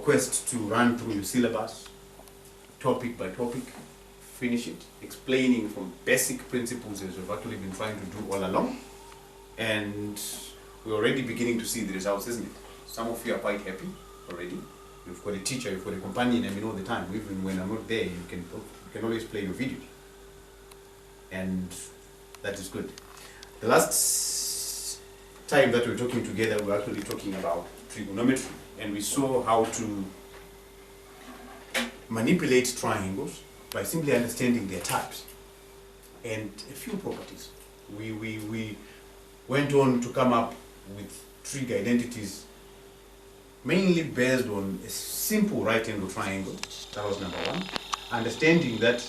quest to run through your syllabus, topic by topic, finish it, explaining from basic principles as we've actually been trying to do all along. And we're already beginning to see the results, isn't it? Some of you are quite happy already. You've got a teacher, you've got a companion, I mean, all the time. Even when I'm not there, you can always play your videos. And that is good. The last time that we were talking together, we were actually talking about trigonometry. And we saw how to manipulate triangles by simply understanding their types and a few properties. We went on to come up with trig identities mainly based on a simple right angle triangle. That was number one. Understanding that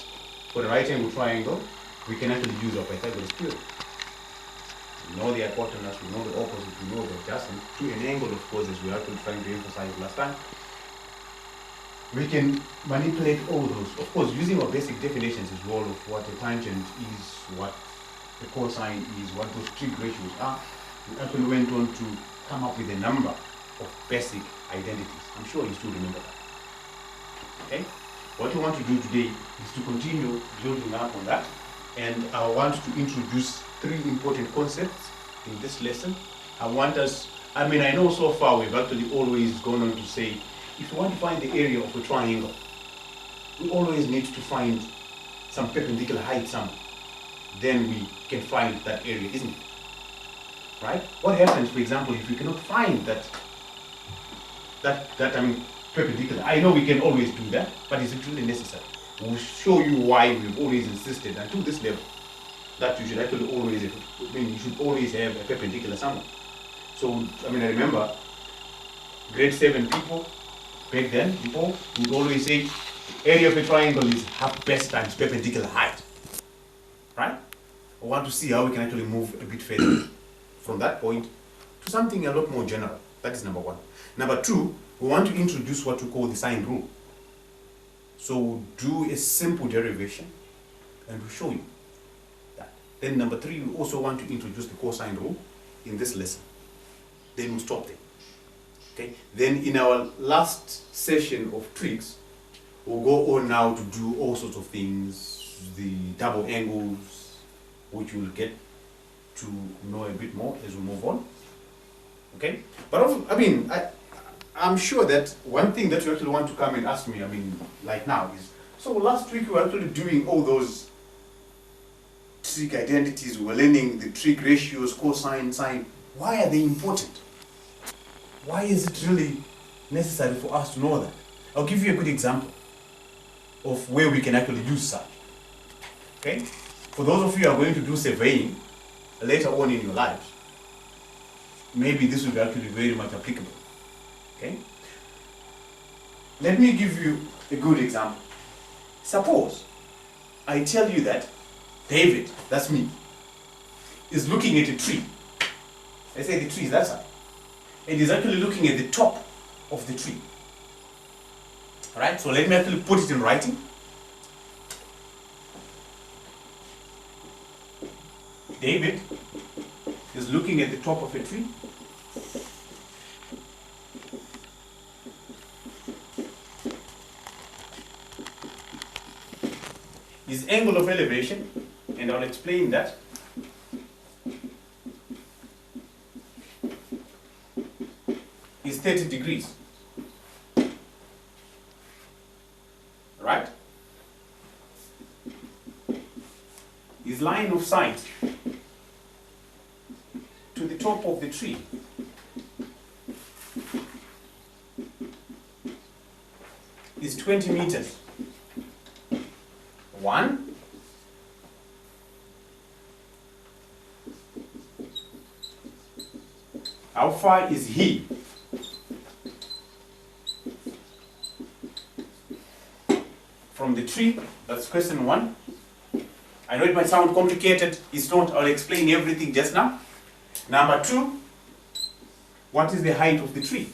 for the right angle triangle, we can actually use our Pythagoras theorem. We know the hypotenuse, we know the opposite, we know the adjacent to an angle, of course, as we are actually trying to emphasize last time. We can manipulate all those, of course, using our basic definitions as well of what a tangent is, what the cosine is, what those trig ratios are. We actually went on to come up with a number of basic identities. I'm sure you still remember that. Okay? What we want to do today is to continue building up on that, and I want to introduce three important concepts in this lesson. I know so far we've actually always gone on to say, if you want to find the area of a triangle, we always need to find some perpendicular height somewhere. Then we can find that area, isn't it? Right? What happens, for example, if we cannot find that perpendicular? I know we can always do that, but is it really necessary? We'll show you why we've always insisted until this level that you should actually always have a perpendicular somewhere. So, I remember grade 7 people back then, people would always say area of a triangle is half base times perpendicular height. Right? I want to see how we can actually move a bit further from that point to something a lot more general. That is number one. Number two, we want to introduce what we call the sine rule. So we'll do a simple derivation and we'll show you that. Then number three, we also want to introduce the cosine rule in this lesson. Then we'll stop there. Okay? Then in our last session of trigs, we'll go on now to do all sorts of things, the double angles, which we'll get to know a bit more as we move on. Okay? But I'm sure that one thing that you actually want to come and ask me, like now, is, so last week we were actually doing all those trig identities, we were learning the trig ratios, cosine, sine. Why are they important? Why is it really necessary for us to know that? I'll give you a good example of where we can actually use such. Okay? For those of you who are going to do surveying later on in your lives, maybe this will be actually very much applicable. Okay? Let me give you a good example. Suppose I tell you that David, that's me, is looking at a tree. I say the tree is that side. And he's actually looking at the top of the tree. Alright, so let me actually put it in writing. David is looking at the top of a tree. His angle of elevation, and I'll explain that, is 30 degrees. Right? His line of sight to the top of the tree is 20 meters. 1. How far is he from the tree? That's question 1. I know it might sound complicated. It's not. I'll explain everything just now. Number 2, what is the height of the tree?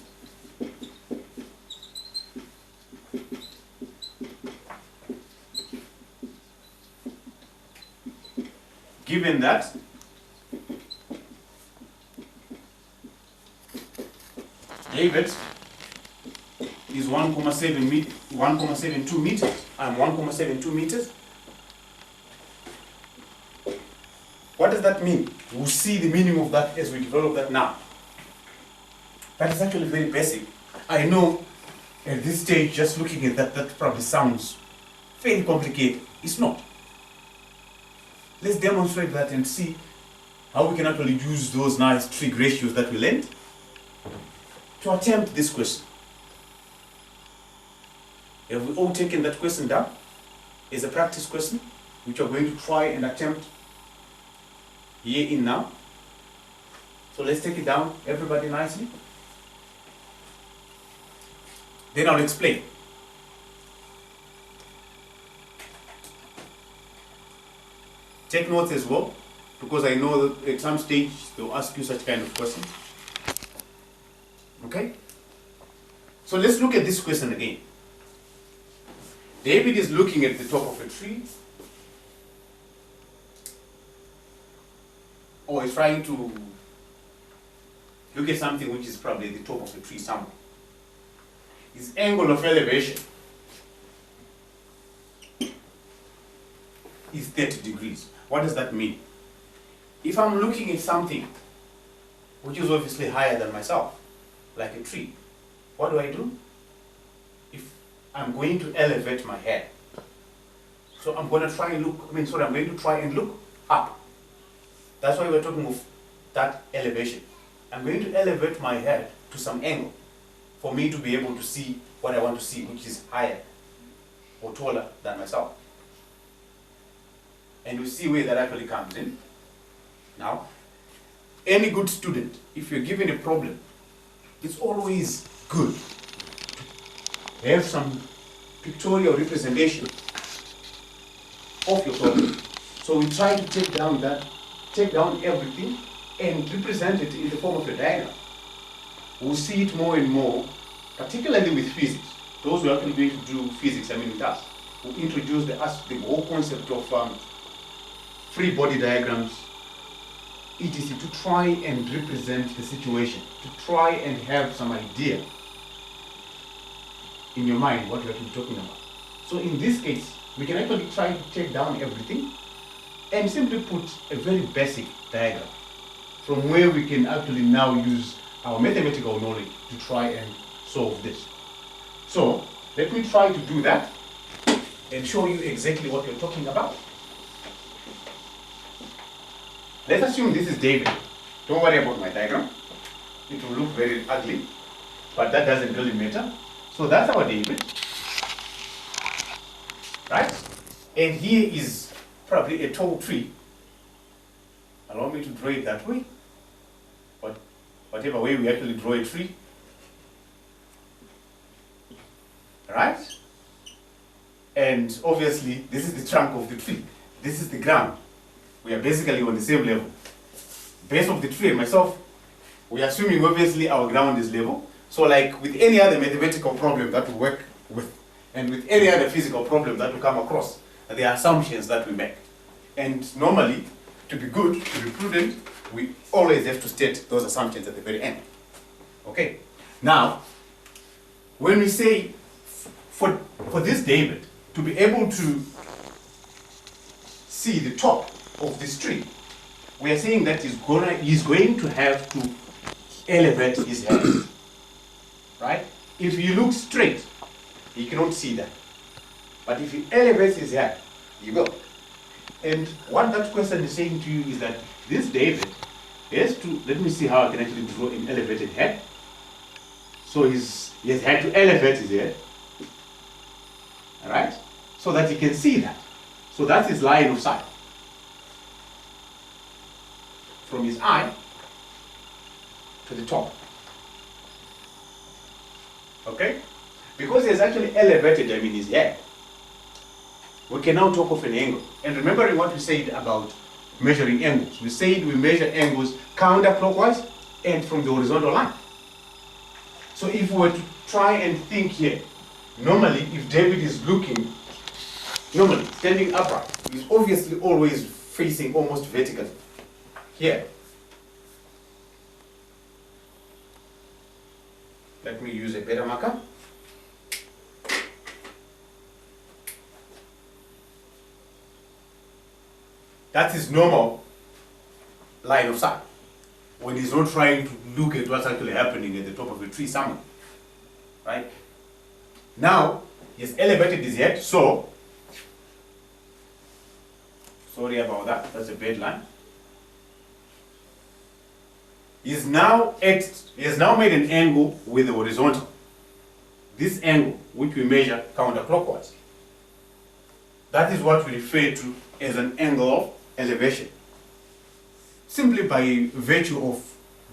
Given that David is 1,72 meters. I'm 1,72 meters. What does that mean? We'll see the meaning of that as we develop that now. That is actually very basic. I know at this stage, just looking at that, that probably sounds very complicated. It's not. Let's demonstrate that and see how we can actually use those nice trig ratios that we learned to attempt this question. Have we all taken that question down? It's a practice question, which we're going to try and attempt here in now. So let's take it down, everybody, nicely. Then I'll explain. Take notes as well, because I know that at some stage they'll ask you such kind of questions. Okay? So let's look at this question again. David is looking at the top of a tree, or he's trying to look at something which is probably at the top of the tree somewhere. His angle of elevation is 30 degrees. What does that mean? If I'm looking at something which is obviously higher than myself, like a tree, what do? If I'm going to elevate my head, so I'm going to try and look, I'm going to try and look up. That's why we're talking of that elevation. I'm going to elevate my head to some angle for me to be able to see what I want to see, which is higher or taller than myself. And you see where that actually comes in. Now, any good student, if you're given a problem, it's always good to have some pictorial representation of your problem. So we try to take down everything and represent it in the form of a diagram. We'll see it more and more, particularly with physics. Those who are actually going to do physics, with us, we'll introduce the whole concept of free body diagrams, etc., to try and represent the situation, to try and have some idea in your mind what we're actually talking about. So in this case, we can actually try to take down everything and simply put a very basic diagram from where we can actually now use our mathematical knowledge to try and solve this. So let me try to do that and show you exactly what we're talking about. Let's assume this is David. Don't worry about my diagram. It will look very ugly, but that doesn't really matter. So that's our David, right? And here is probably a tall tree. Allow me to draw it that way. But whatever way we actually draw a tree, right? And obviously, this is the trunk of the tree. This is the ground. We are basically on the same level. Base of the tree and myself, we are assuming obviously our ground is level. So like with any other mathematical problem that we work with, and with any other physical problem that we come across, there are assumptions that we make. And normally, to be good, to be prudent, we always have to state those assumptions at the very end. Okay? Now, when we say, for this David to be able to see the top of this tree, we are saying that he's going to have to elevate his head. Right? If he looks straight, he cannot see that. But if he elevates his head, he will. And what that question is saying to you is that this David has to, let me see how I can actually draw an elevated head. So he has had to elevate his head, alright, so that he can see that. So that's his line of sight. From his eye to the top. Okay? Because he has actually elevated, his head, we can now talk of an angle. And remembering what we said about measuring angles, we said we measure angles counterclockwise and from the horizontal line. So if we were to try and think here, normally if David is looking, normally standing upright, he's obviously always facing almost vertically. Here. Let me use a better marker. That's his normal line of sight. When he's not trying to look at what's actually happening at the top of a tree somewhere. Right? Now, he's elevated his head, so, sorry about that, that's a bad line. He has now made an angle with the horizontal. This angle, which we measure counterclockwise. That is what we refer to as an angle of elevation. Simply by virtue of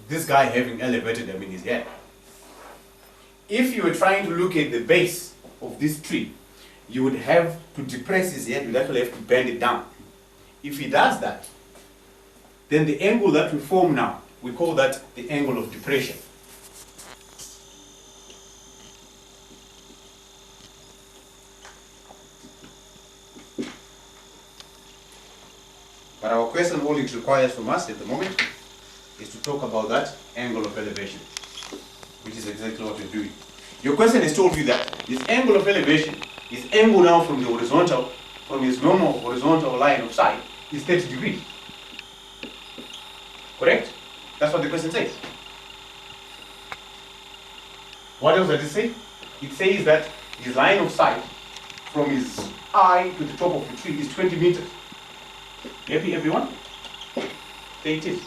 this guy having elevated him in his head. If you were trying to look at the base of this tree, you would have to depress his head, you'd actually have to bend it down. If he does that, then the angle that we form now, we call that the angle of depression. But our question, all it requires from us at the moment is to talk about that angle of elevation, which is exactly what we're doing. Your question has told you that this angle of elevation is angle now from the horizontal, from his normal horizontal line of sight, is 30 degrees. Correct? That's what the question says. What else does it say? It says that his line of sight from his eye to the top of the tree is 20 meters. Happy, everyone? There it is.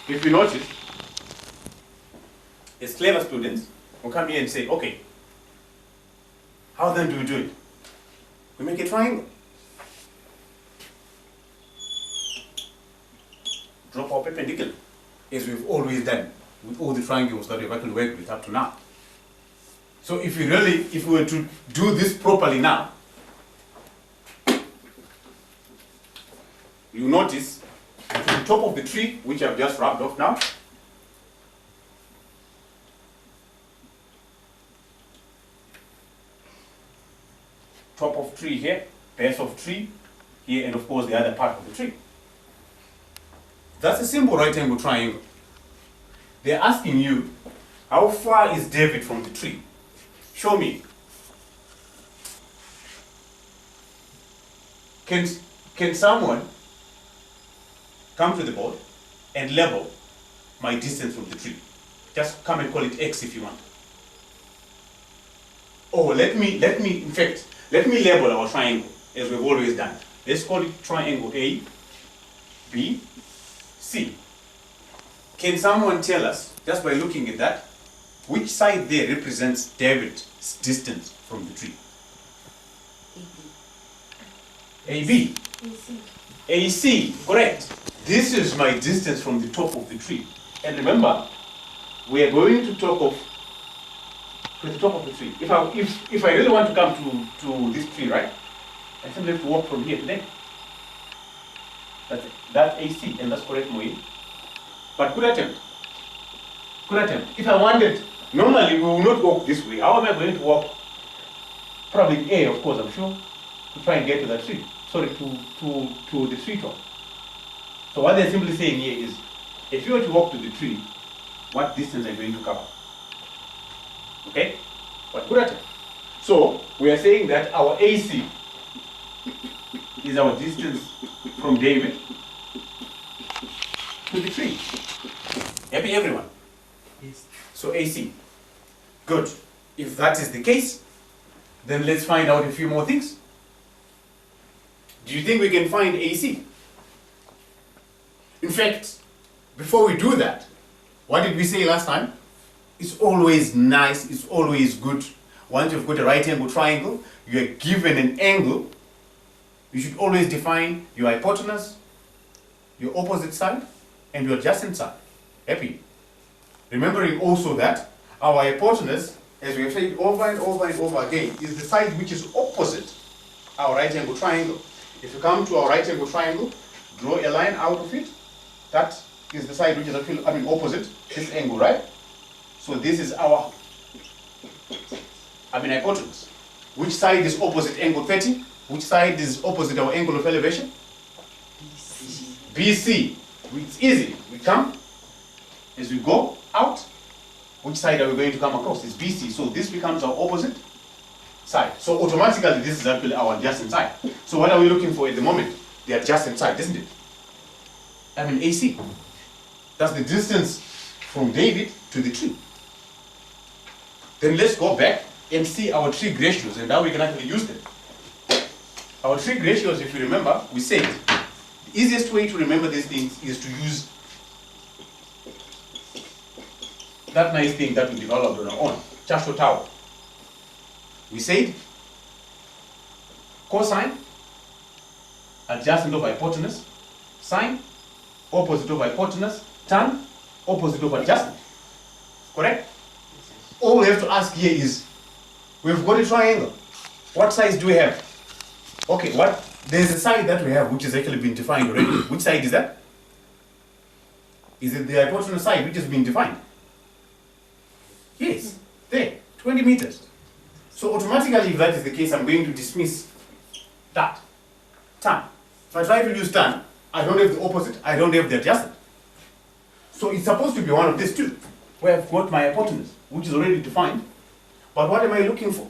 If you notice, as clever students will come here and say, okay, how then do we do it? We make a triangle. Drop our perpendicular, as we've always done with all the triangles that we've actually worked with up to now. So if we were to do this properly now, you notice at the top of the tree, which I've just rubbed off now, top of tree here, base of tree here, and of course the other part of the tree. That's a simple right angle triangle. They're asking you, how far is David from the tree? Show me. Can someone come to the board and label my distance from the tree? Just come and call it X if you want. Oh, let me label our triangle as we've always done. Let's call it triangle A, B, C. Can someone tell us, just by looking at that, which side there represents David's distance from the tree? AB. AC. AC, correct. This is my distance from the top of the tree. And remember, we are going to talk of to the top of the tree. If I really want to come to this tree, right? I simply have to walk from here to there. That's it. That's AC, and that's correct, Moe. But good attempt. Good attempt. If I wanted, normally we will not walk this way. How am I going to walk? Probably A, of course, I'm sure, to try and get to that tree. Sorry, to the tree top. So what they're simply saying here is, if you were to walk to the tree, what distance are you going to cover? Okay? But good attempt. So we are saying that our AC is our distance from David to the tree. Happy, everyone? Yes. So AC. Good. If that is the case, then let's find out a few more things. Do you think we can find AC? In fact, before we do that, what did we say last time? It's always nice, it's always good. Once you've got a right angle triangle, you are given an angle. You should always define your hypotenuse, your opposite side, and your adjacent side. Happy? Remembering also that our hypotenuse, as we have said over and over and over again, is the side which is opposite our right angle triangle. If you come to our right angle triangle, draw a line out of it. That is the side which is actually, opposite this angle, right? So this is our, hypotenuse. Which side is opposite angle 30? Which side is opposite our angle of elevation? BC. BC. It's easy. We come, as we go out, which side are we going to come across? It's BC. So this becomes our opposite side. So automatically this is actually our adjacent side. So what are we looking for at the moment? The adjacent side, isn't it? I mean AC. That's the distance from David to the tree. Then let's go back and see our trig ratios and how we can actually use them. Our trig ratios, if you remember, we said the easiest way to remember these things is to use that nice thing that we developed on our own, Chasho Tower. We said cosine, adjacent of hypotenuse, sine, opposite of hypotenuse, tan, opposite of adjacent. Correct? All we have to ask here is, we've got a triangle. What sides do we have? Okay, there's a side that we have which has actually been defined already. Which side is that? Is it the hypotenuse side which has been defined? Yes, there, 20 meters. So automatically, if that is the case, I'm going to dismiss that, tan. If I try to use tan, I don't have the opposite, I don't have the adjacent. So it's supposed to be one of these two, where I've got my hypotenuse, which is already defined. But what am I looking for?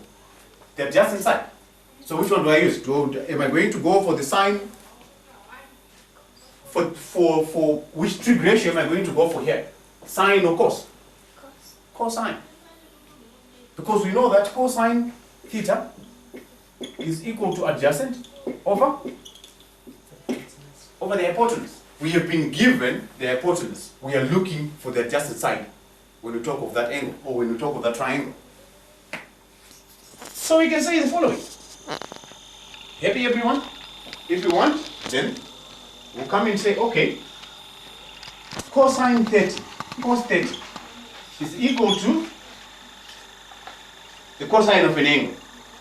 The adjacent side. So which one do I use? Am I going to go for the sine? For which trig ratio am I going to go for here? Sine or cos? Cosine. Because we know that cosine theta is equal to adjacent over the hypotenuse. We have been given the hypotenuse. We are looking for the adjacent side when we talk of that angle or when we talk of that triangle. So we can say the following. Happy everyone? If you want, then we'll come and say, okay, cosine 30, cos 30 is equal to the cosine of an angle.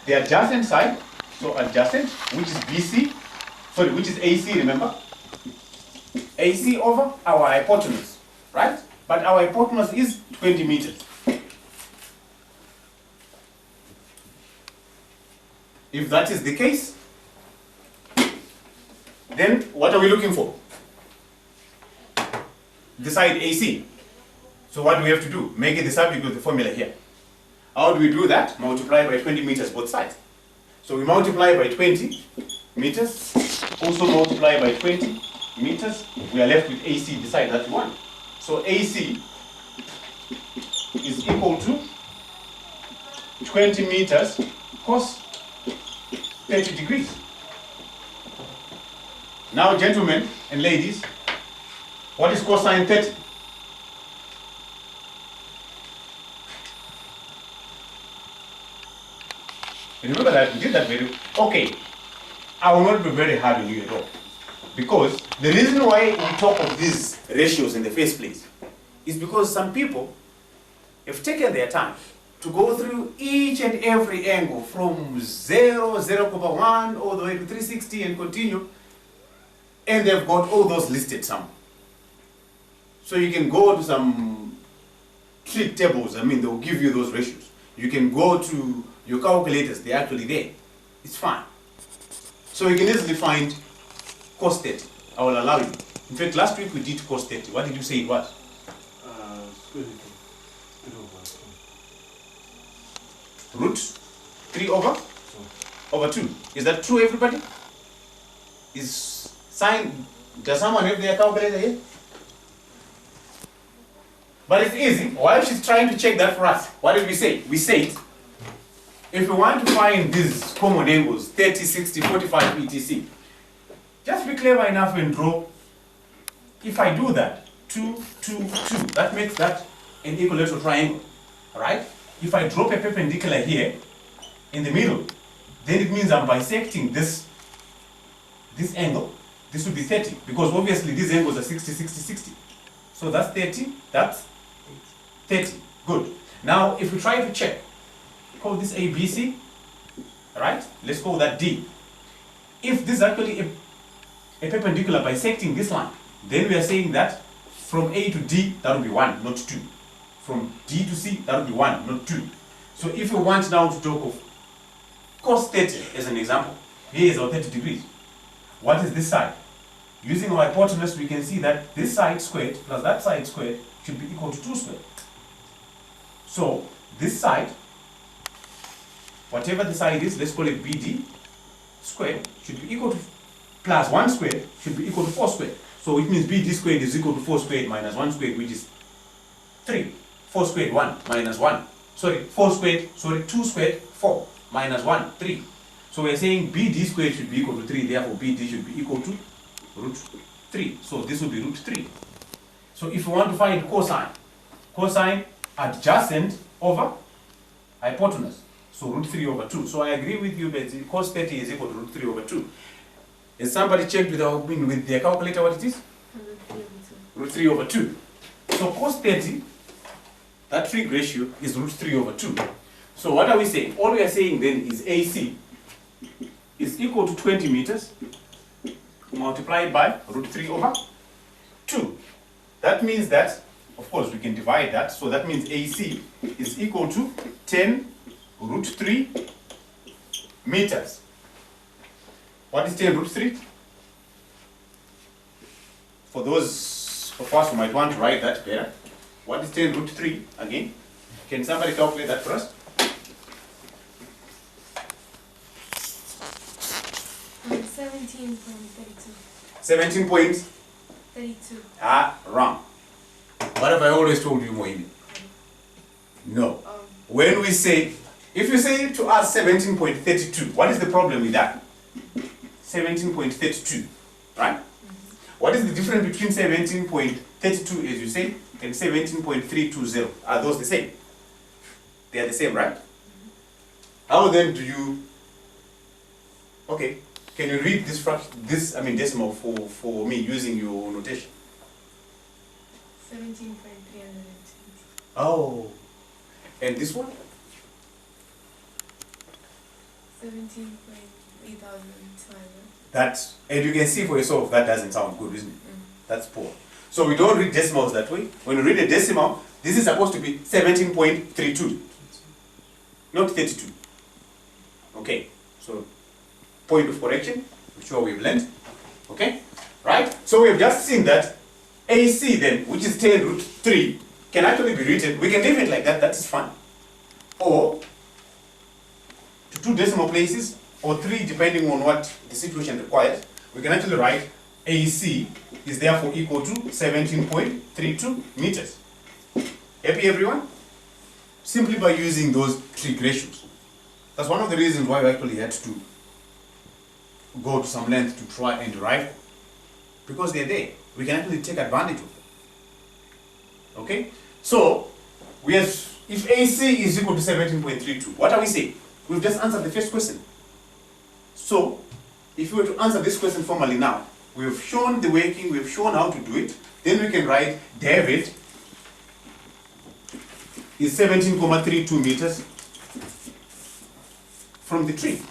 The adjacent side, so adjacent, which is BC, sorry, which is AC, remember? AC over our hypotenuse, right? But our hypotenuse is 20 meters. If that is the case, then what are we looking for? The side AC. So what do we have to do? Make it the subject of the formula here. How do we do that? Multiply by 20 meters both sides. So we multiply by 20 meters, also multiply by 20 meters. We are left with AC, the side that we want. So AC is equal to 20 meters cos 30 degrees. Now, gentlemen and ladies, what is cosine 30? Remember that we did that very okay. I will not be very hard on you at all. Because the reason why we talk of these ratios in the first place is because some people have taken their time to go through each and every angle from 0, 0.1 all the way to 360 and continue, and they've got all those listed somewhere. So you can go to some trig tables, I mean they'll give you those ratios. You can go to your calculators, they're actually there. It's fine. So you can easily find cos 30. I will allow you. In fact, last week we did cos 30. What did you say it was? Root 3 over 2. Is that true, everybody? Is sine, does someone have their calculator here? But it's easy. While she's trying to check that for us, what did we say? We said, if we want to find these common angles, 30, 60, 45, etc., just be clever enough and draw. If I do that, 2, 2, 2, that makes that an equilateral triangle. Alright? If I drop a perpendicular here, in the middle, then it means I'm bisecting this angle. This would be 30, because obviously these angles are 60, 60, 60. So that's 30, that's 30. Good. Now, if we try to check, call this ABC, alright? Let's call that D. If this is actually a perpendicular bisecting this line, then we are saying that from A to D, that will be 1, not 2. From D to C, that will be 1, not 2. So if we want now to talk of cos 30 as an example, here is our 30 degrees. What is this side? Using our hypotenuse, we can see that this side squared plus that side squared should be equal to 2 squared. So this side whatever the side is, let's call it BD squared, should be equal to plus 1 squared should be equal to 4 squared. So it means BD squared is equal to 4 squared minus 1 squared, which is 3. 4 squared 1 minus 1. Sorry, 4 squared, sorry, 2 squared 4 minus 1, 3. So we're saying BD squared should be equal to 3, therefore BD should be equal to root 3. So this will be root 3. So if you want to find cosine adjacent over hypotenuse. So root 3 over 2. So I agree with you that cos 30 is equal to root 3 over 2. Has somebody checked with their calculator what it is? Root 3 over 2. So cos 30, that trig ratio is root 3 over 2. So what are we saying? All we are saying then is AC is equal to 20 meters multiplied by root 3 over 2. That means that, of course, we can divide that. So that means AC is equal to 10 root 3 meters. What is 10 root 3? For those of us who might want to write that better, what is 10 root 3 again? Can somebody calculate that for us? 17.32. 17.32. Wrong. What have I always told you, Moini? No. When we say, if you say to us 17.32, what is the problem with that? 17.32, right? What is the difference between 17.32, as you say, and 17.320? Are those the same? They are the same, right? How then do you... Okay, can you read this decimal for me using your notation? 17.320. Oh, and this one? 17.3200. That's, and you can see for yourself that doesn't sound good, isn't it? That's poor. So we don't read decimals that way. When you read a decimal, this is supposed to be 17.32, not 32. Okay, so point of correction, I'm sure we've learned. Okay, right? So we've just seen that AC then, which is 10 root 3, can actually be written, we can leave it like that, that's fine. Or to 2 decimal places, or 3 depending on what the situation requires, we can actually write AC is therefore equal to 17.32 meters. Happy everyone? Simply by using those trig ratios. That's one of the reasons why we actually had to go to some length to try and derive them. Because they're there. We can actually take advantage of them. Okay? So, if AC is equal to 17.32, what are we saying? We've just answered the first question. So, if we were to answer this question formally now, we've shown the working, we've shown how to do it, then we can write David is 17.32 meters from the tree.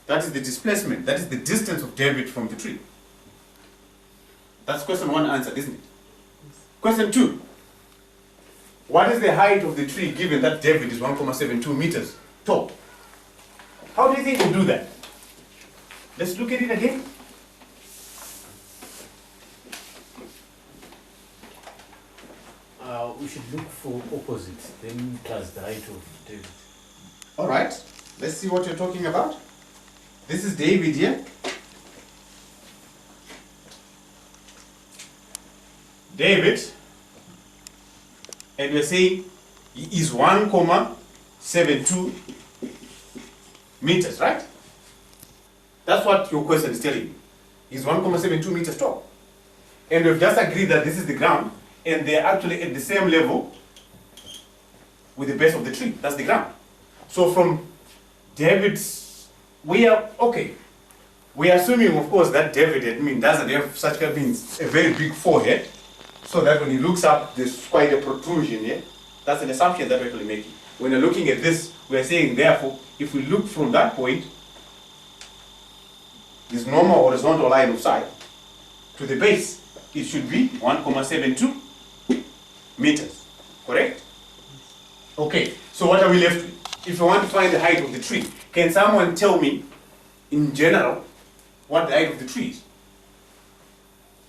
That is the displacement, that is the distance of David from the tree. That's question 1 answered, isn't it? Question 2. What is the height of the tree given that David is 1.72 meters tall? How do you think we'll do that? Let's look at it again. We should look for opposites, then plus the height of David. Alright, let's see what you're talking about. This is David here. David, and we're saying he is 1.72 meters, right? That's what your question is telling you. He's 1.72 meters tall. And we've just agreed that this is the ground, and they're actually at the same level with the base of the tree. That's the ground. So from David's, we are assuming, of course, that David doesn't have such a very big forehead, so that when he looks up, there's quite a protrusion here. That's an assumption that we're actually making. When you're looking at this, we're saying, therefore, if we look from that point, this normal horizontal line of sight to the base, it should be 1.72 meters. Correct? Okay, so what are we left with? If you want to find the height of the tree, can someone tell me, in general, what the height of the tree is?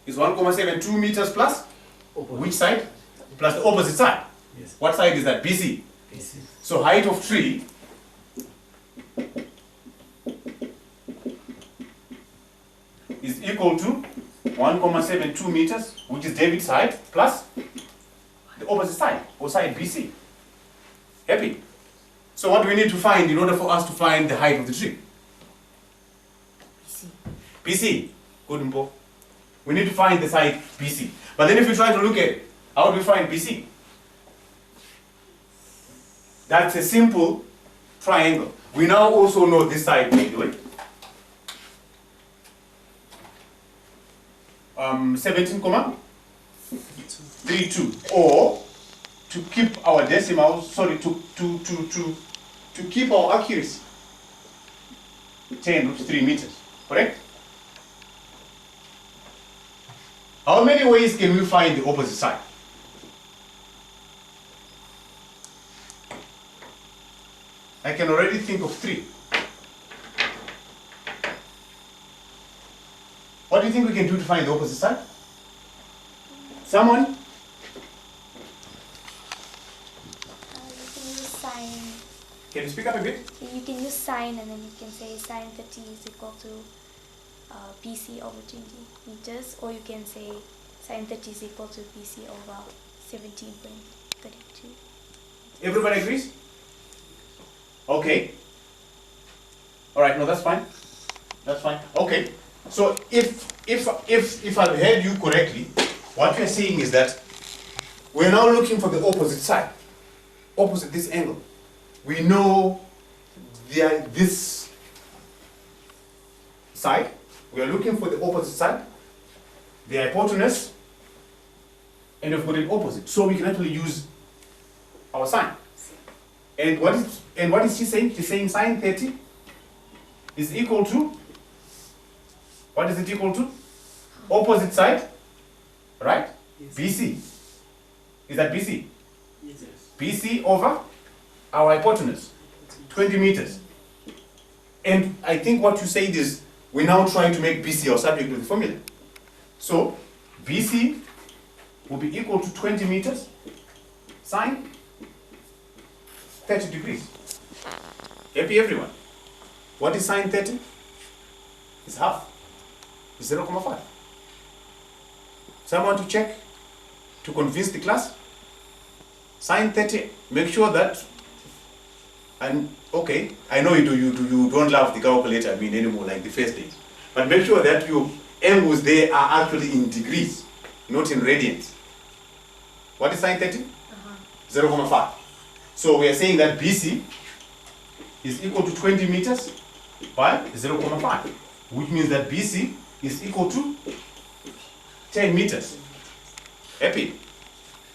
Is 1.72 meters plus? Opposite. Which side? Plus the opposite side. Yes. What side is that? BC. BC. So height of tree is equal to 1,72 meters, which is David's height, plus the opposite side, or side BC. Happy? So what do we need to find in order for us to find the height of the tree? BC. BC. Good, Mpo. We need to find the side BC. But then if we try to look at it, how do we find BC? That's a simple triangle. We now also know this side, by the way. 17,32. Or to keep our decimals, sorry, to keep our accuracy, 10√3 meters. Correct? How many ways can we find the opposite side? I can already think of 3. What do you think we can do to find the opposite side? Someone? You can use sine. Can you speak up a bit? You can use sine, and then you can say sine 30 is equal to BC over 20 meters, or you can say sine 30 is equal to BC over 17.32. Everybody agrees? Okay. All right. No, that's fine. That's fine. Okay. So if I've heard you correctly, what you're saying is that we're now looking for the opposite side, opposite this angle. We know this side. We are looking for the opposite side, the hypotenuse, and we've got an opposite. So we can actually use our sign. And what is she saying? She's saying sine 30 is equal to, what is it equal to? Opposite side, right? Yes. BC. Is that BC? Yes. BC over our hypotenuse, 20 meters. And I think what you said is, we're now trying to make BC our subject with the formula. So, BC will be equal to 20 meters sine 30 degrees. Happy everyone? What is sine 30? It's half. It's 0,5. Someone to check, to convince the class? Sine 30, make sure that, and okay, I know you don't love the calculator, anymore like the first days. But make sure that your angles there are actually in degrees, not in radians. What is sine 30? 0,5. So we are saying that BC is equal to 20 meters by 0,5, which means that BC is equal to 10 meters. Happy?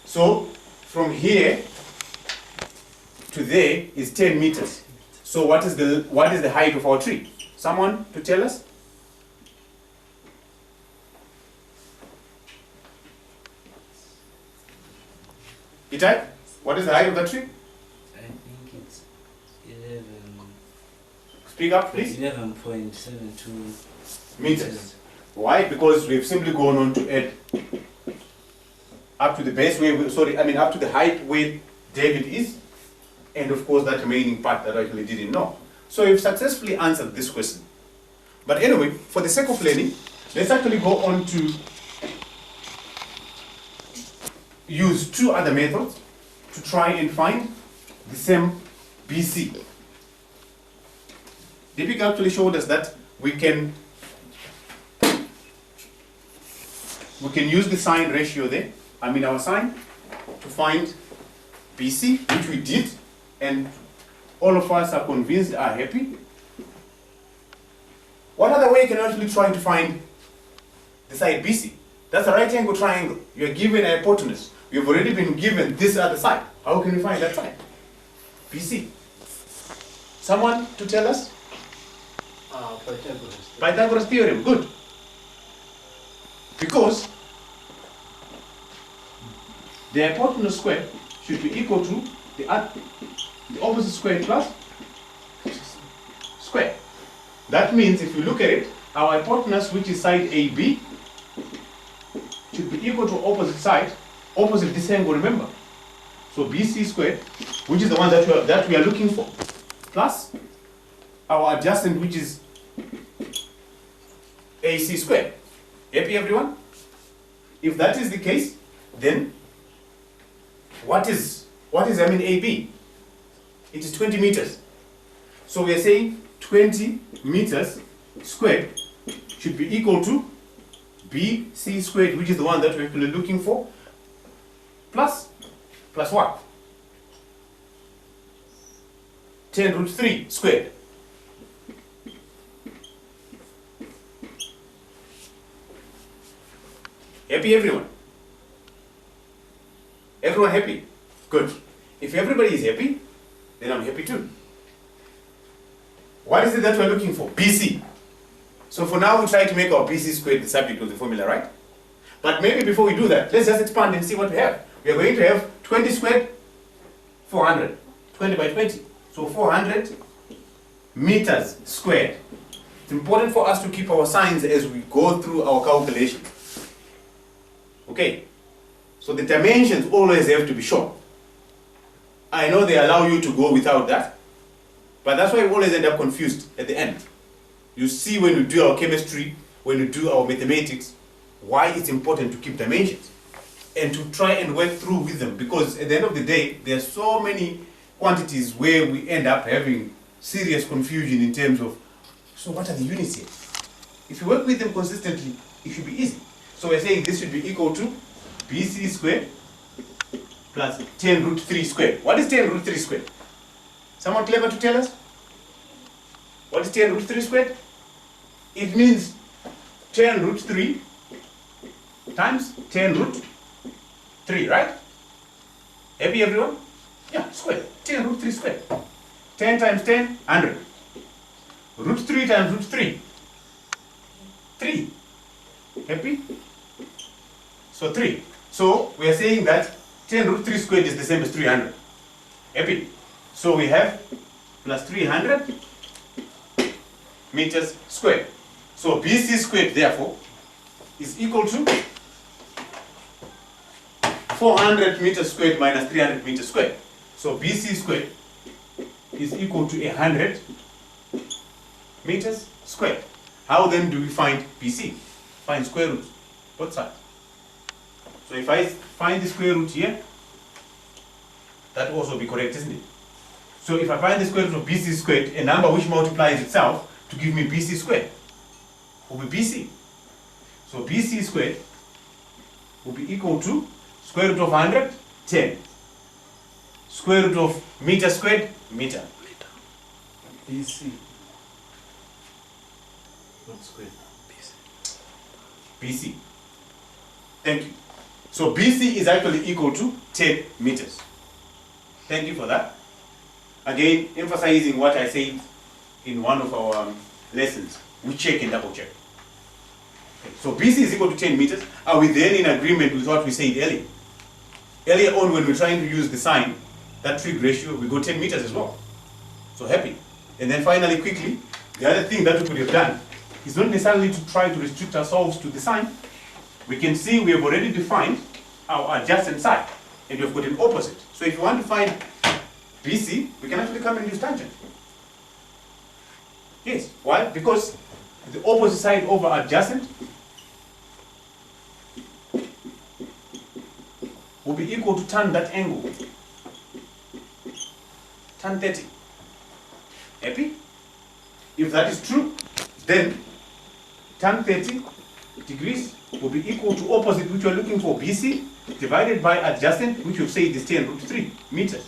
So from here to there is 10 meters. So what is the height of our tree? Someone to tell us? Itai, what is the height of the tree? I think it's 11. Speak up, please. 11.72 Meters. Why? Because we've simply gone on to add up to the base where up to the height where David is, and of course that remaining part that I actually didn't know. So we've successfully answered this question. But anyway, for the sake of learning, let's actually go on to use 2 other methods to try and find the same BC. Deepika actually showed us that we can use the sine ratio there, our sine, to find BC, which we did, and all of us are convinced, are happy. What other way can you actually try to find the side BC? That's a right angle triangle. You're given a hypotenuse. You've already been given this other side. How can we find that side? BC. Someone to tell us? Pythagoras. Pythagoras theorem. Good. Because the hypotenuse square should be equal to the opposite square plus square. That means if you look at it, our hypotenuse, which is side AB, should be equal to opposite side, opposite this angle, remember. So BC squared which is the one that we are looking for, plus our adjacent, which is AC squared. Happy, everyone? If that is the case, then what is AB? It is 20 meters. So we are saying 20 meters squared should be equal to BC squared, which is the one that we're actually looking for, plus what? 10 root 3 squared. Happy, everyone? Everyone happy? Good. If everybody is happy, then I'm happy too. What is it that we're looking for? BC. So for now, we try to make our BC squared the subject of the formula, right? But maybe before we do that, let's just expand and see what we have. We are going to have 20 squared, 400. 20 by 20. So 400 meters squared. It's important for us to keep our signs as we go through our calculation. Okay? So the dimensions always have to be shown. I know they allow you to go without that, but that's why we always end up confused at the end. You see, when we do our chemistry, when we do our mathematics, why it's important to keep dimensions and to try and work through with them, because at the end of the day, there are so many quantities where we end up having serious confusion in terms of, so what are the units here? If you work with them consistently, it should be easy. So we're saying this should be equal to BC squared plus 10 root 3 squared. What is 10 root 3 squared? Someone clever to tell us? What is 10 root 3 squared? It means 10 root 3 times 10 root 3, right? Happy, everyone? Yeah, squared. 10 root 3 squared. 10 times 10, 100. Root 3 times root 3. 3. Happy? So 3. So we are saying that 10 root 3 squared is the same as 300. Happy? So we have plus 300 meters squared. So BC squared, therefore, is equal to 400 meters squared minus 300 meters squared. So BC squared is equal to 100 meters squared. How then do we find BC? Find square roots, both sides. So if I find the square root here, that will also be correct, isn't it? So if I find the square root of BC squared, a number which multiplies itself to give me BC squared will be BC. So BC squared will be equal to square root of 100, 10. Square root of meter squared, meter. BC. Not squared. BC. Thank you. So BC is actually equal to 10 meters. Thank you for that. Again, emphasizing what I said in one of our lessons. We check and double check. Okay. So BC is equal to 10 meters. Are we then in agreement with what we said earlier? Earlier on, when we're trying to use the sign, that trig ratio, we go 10 meters as well. So happy. And then finally, quickly, the other thing that we could have done is not necessarily to try to restrict ourselves to the sign. We can see we have already defined our adjacent side, and we've got an opposite. So if you want to find BC, we can actually come and use tangent. Yes. Why? Because the opposite side over adjacent will be equal to tan that angle. Tan 30. Happy? If that is true, then tan 30 degrees will be equal to opposite, which we are looking for, BC, divided by adjacent, which we've said is 10 root 3 meters.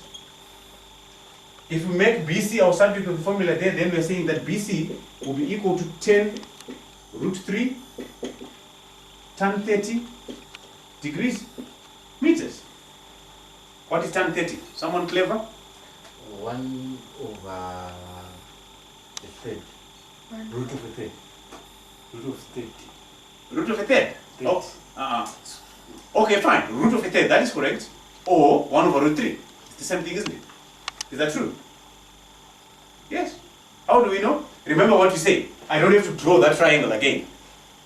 If we make BC our subject of the formula there, then we're saying that BC will be equal to 10 root 3 tan 30 degrees meters. What is tan 30? Someone clever? 1 over a third. Root of a third. Root of 30. Root of a third? Oh, okay, fine. Root of a third, that is correct. Or 1 over root 3. It's the same thing, isn't it? Is that true? Yes. How do we know? Remember what you say. I don't have to draw that triangle again.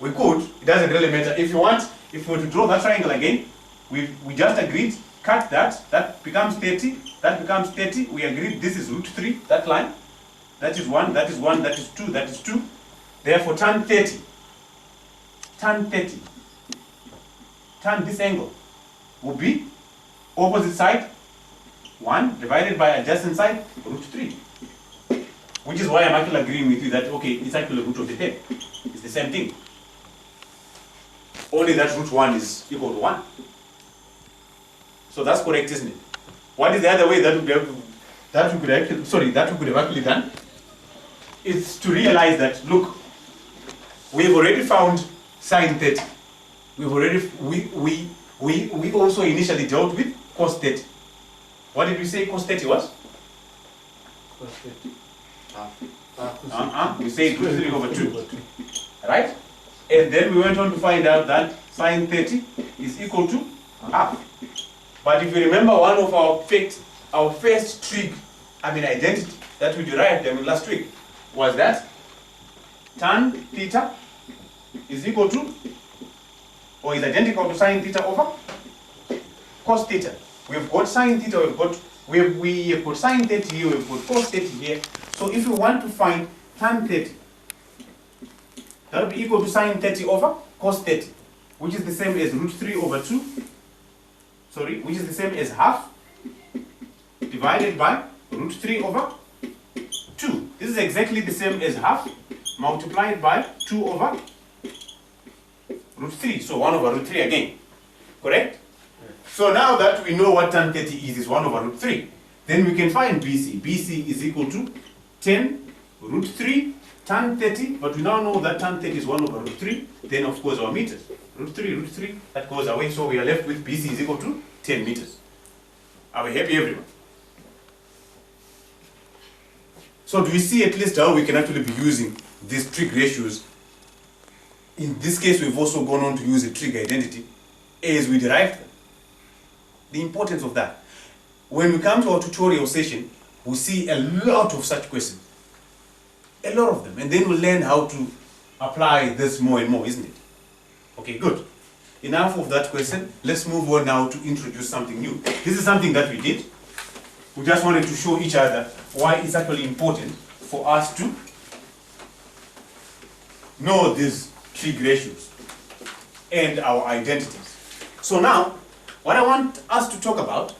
We could. It doesn't really matter. If you want, if we were to draw that triangle again, We just agreed, cut that becomes 30, that becomes 30. We agreed this is root 3, that line. That is 1, that is 1, that is 2, that is 2. Therefore, tan 30. Tan 30. Tan this angle will be opposite side 1 divided by adjacent side root 3. Which is why I'm actually agreeing with you that, okay, it's actually root of the 10. It's the same thing. Only that root 1 is equal to 1. So that's correct, isn't it? What is the other way that we could have actually done? Is to realize that, look, we've already found sine 30. We also initially dealt with cos 30. What did we say cos 30 was? Cos 30. We say root 3 over 2. Right? And then we went on to find out that sine 30 is equal to half. But if you remember one of our first identity that we derived last week was that tan theta is equal to, or is identical to sine theta over cos theta. We've got sine theta, we have got sine 30 here, we've got cos 30 here. So if we want to find tan 30, that will be equal to sine 30 over cos 30, which is the same as root 3 over 2, which is the same as half divided by root 3 over 2. This is exactly the same as half multiplied by 2 over root 3. So 1 over root 3 again. Correct? So now that we know what tan 30 is 1 over root 3, then we can find BC. BC is equal to 10 root 3 tan 30, but we now know that tan 30 is 1 over root 3. Then of course our meters. Root 3, that goes away, so we are left with BC is equal to 10 meters. Are we happy, everyone? So do we see at least how we can actually be using these trig ratios? In this case, we've also gone on to use a trig identity as we derived them. The importance of that. When we come to our tutorial session, we'll see a lot of such questions. A lot of them. And then we'll learn how to apply this more and more, isn't it? Okay, good. Enough of that question. Let's move on now to introduce something new. This is something that we did. We just wanted to show each other why it's actually important for us to know these trig ratios and our identities. So now, what I want us to talk about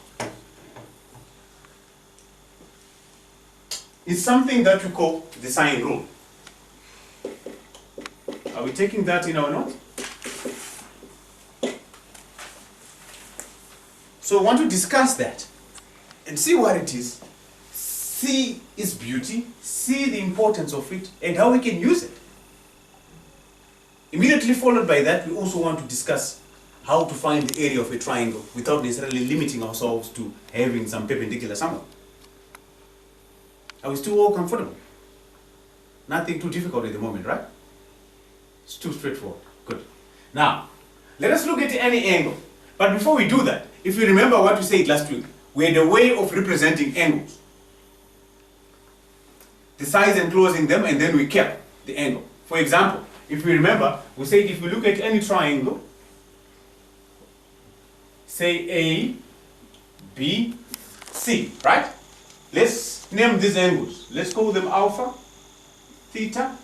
is something that we call the sine rule. Are we taking that in our notes? So I want to discuss that and see what it is, see its beauty, see the importance of it, and how we can use it. Immediately followed by that, we also want to discuss how to find the area of a triangle without necessarily limiting ourselves to having some perpendicular somewhere. Are we still all comfortable? Nothing too difficult at the moment, right? It's too straightforward. Good. Now, let us look at any angle. But before we do that, if you remember what we said last week, we had a way of representing angles. The sides enclosing them, and then we kept the angle. For example, if we remember, we said if we look at any triangle, say A, B, C, right? Let's name these angles. Let's call them alpha, theta,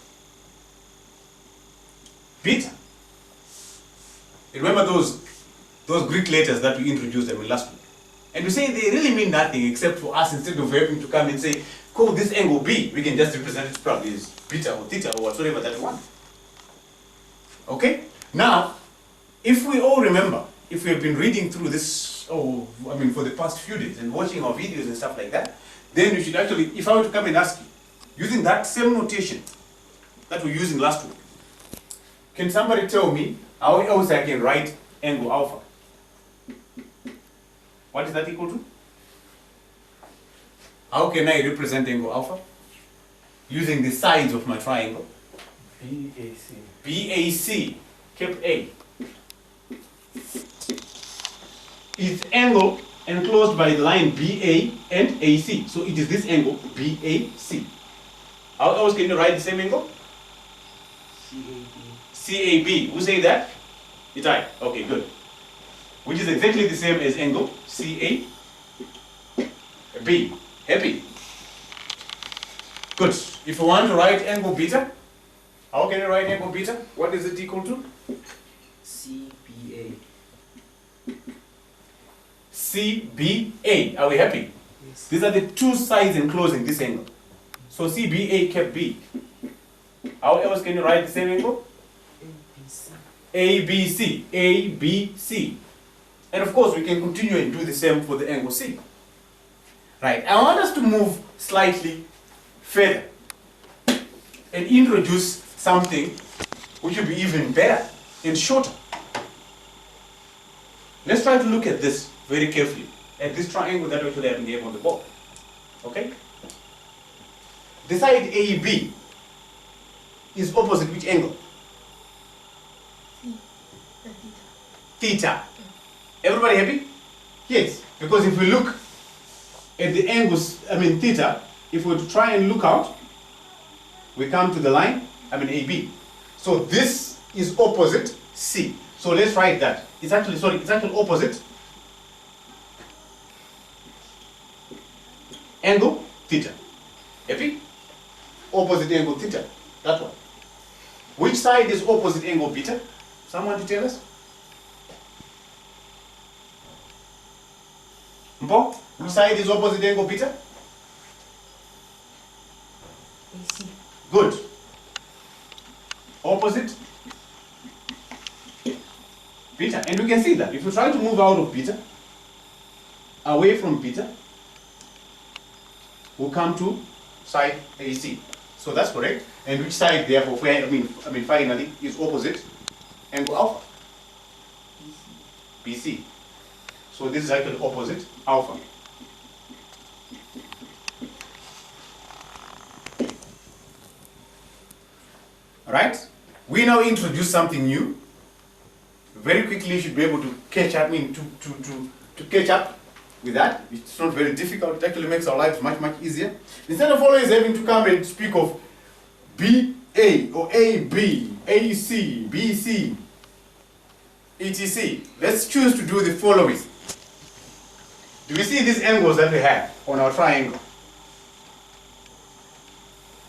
beta. Remember those Greek letters that we introduced them in last week? And we say they really mean nothing except for us, instead of having to come and say, call this angle B, we can just represent it probably as beta or theta or whatsoever that we want. Okay? Now, if we all remember, if we have been reading through this, for the past few days and watching our videos and stuff like that, then you should actually, if I were to come and ask you, using that same notation that we're using last week, can somebody tell me how else I can write angle alpha? What is that equal to? How can I represent angle alpha? Using the sides of my triangle. BAC. BAC, cap A. Is angle enclosed by the line BA and AC. So it is this angle, BAC. How else can you write the same angle? CAB. CAB. Who say that? Itai. Okay, good. which is exactly the same as angle CAB. Happy? Good. If you want to write angle beta, how can you write angle beta? What is it equal to? CBA. CBA. Are we happy? Yes. These are the two sides enclosing this angle. So CBA cap B. How else can you write the same angle? ABC. ABC. And of course we can continue and do the same for the angle C. Right. I want us to move slightly further and introduce something which will be even better and shorter. Let's try to look at this very carefully, at this triangle that we actually have in the on the board. Okay? The side AB is opposite which angle? Theta. Everybody happy? Yes. Because if we look at the angles, theta, if we were to try and look out, we come to the line, AB. So this is opposite C. So let's write that. It's actually opposite angle theta. Happy? Opposite angle theta. That one. Which side is opposite angle beta? Someone to tell us? Mpo? Which side is opposite angle beta? AC. Good. Opposite beta. And we can see that if we try to move out of beta, away from beta, we'll come to side AC. So that's correct. And which side therefore, finally, is opposite angle alpha? BC. So this is actually opposite alpha. Alright? We now introduce something new. Very quickly you should be able to catch up, to catch up with that. It's not very difficult. It actually makes our lives much easier. Instead of always having to come and speak of BA or AB, AC, BC, etc. Let's choose to do the following. Do we see these angles that we have on our triangle?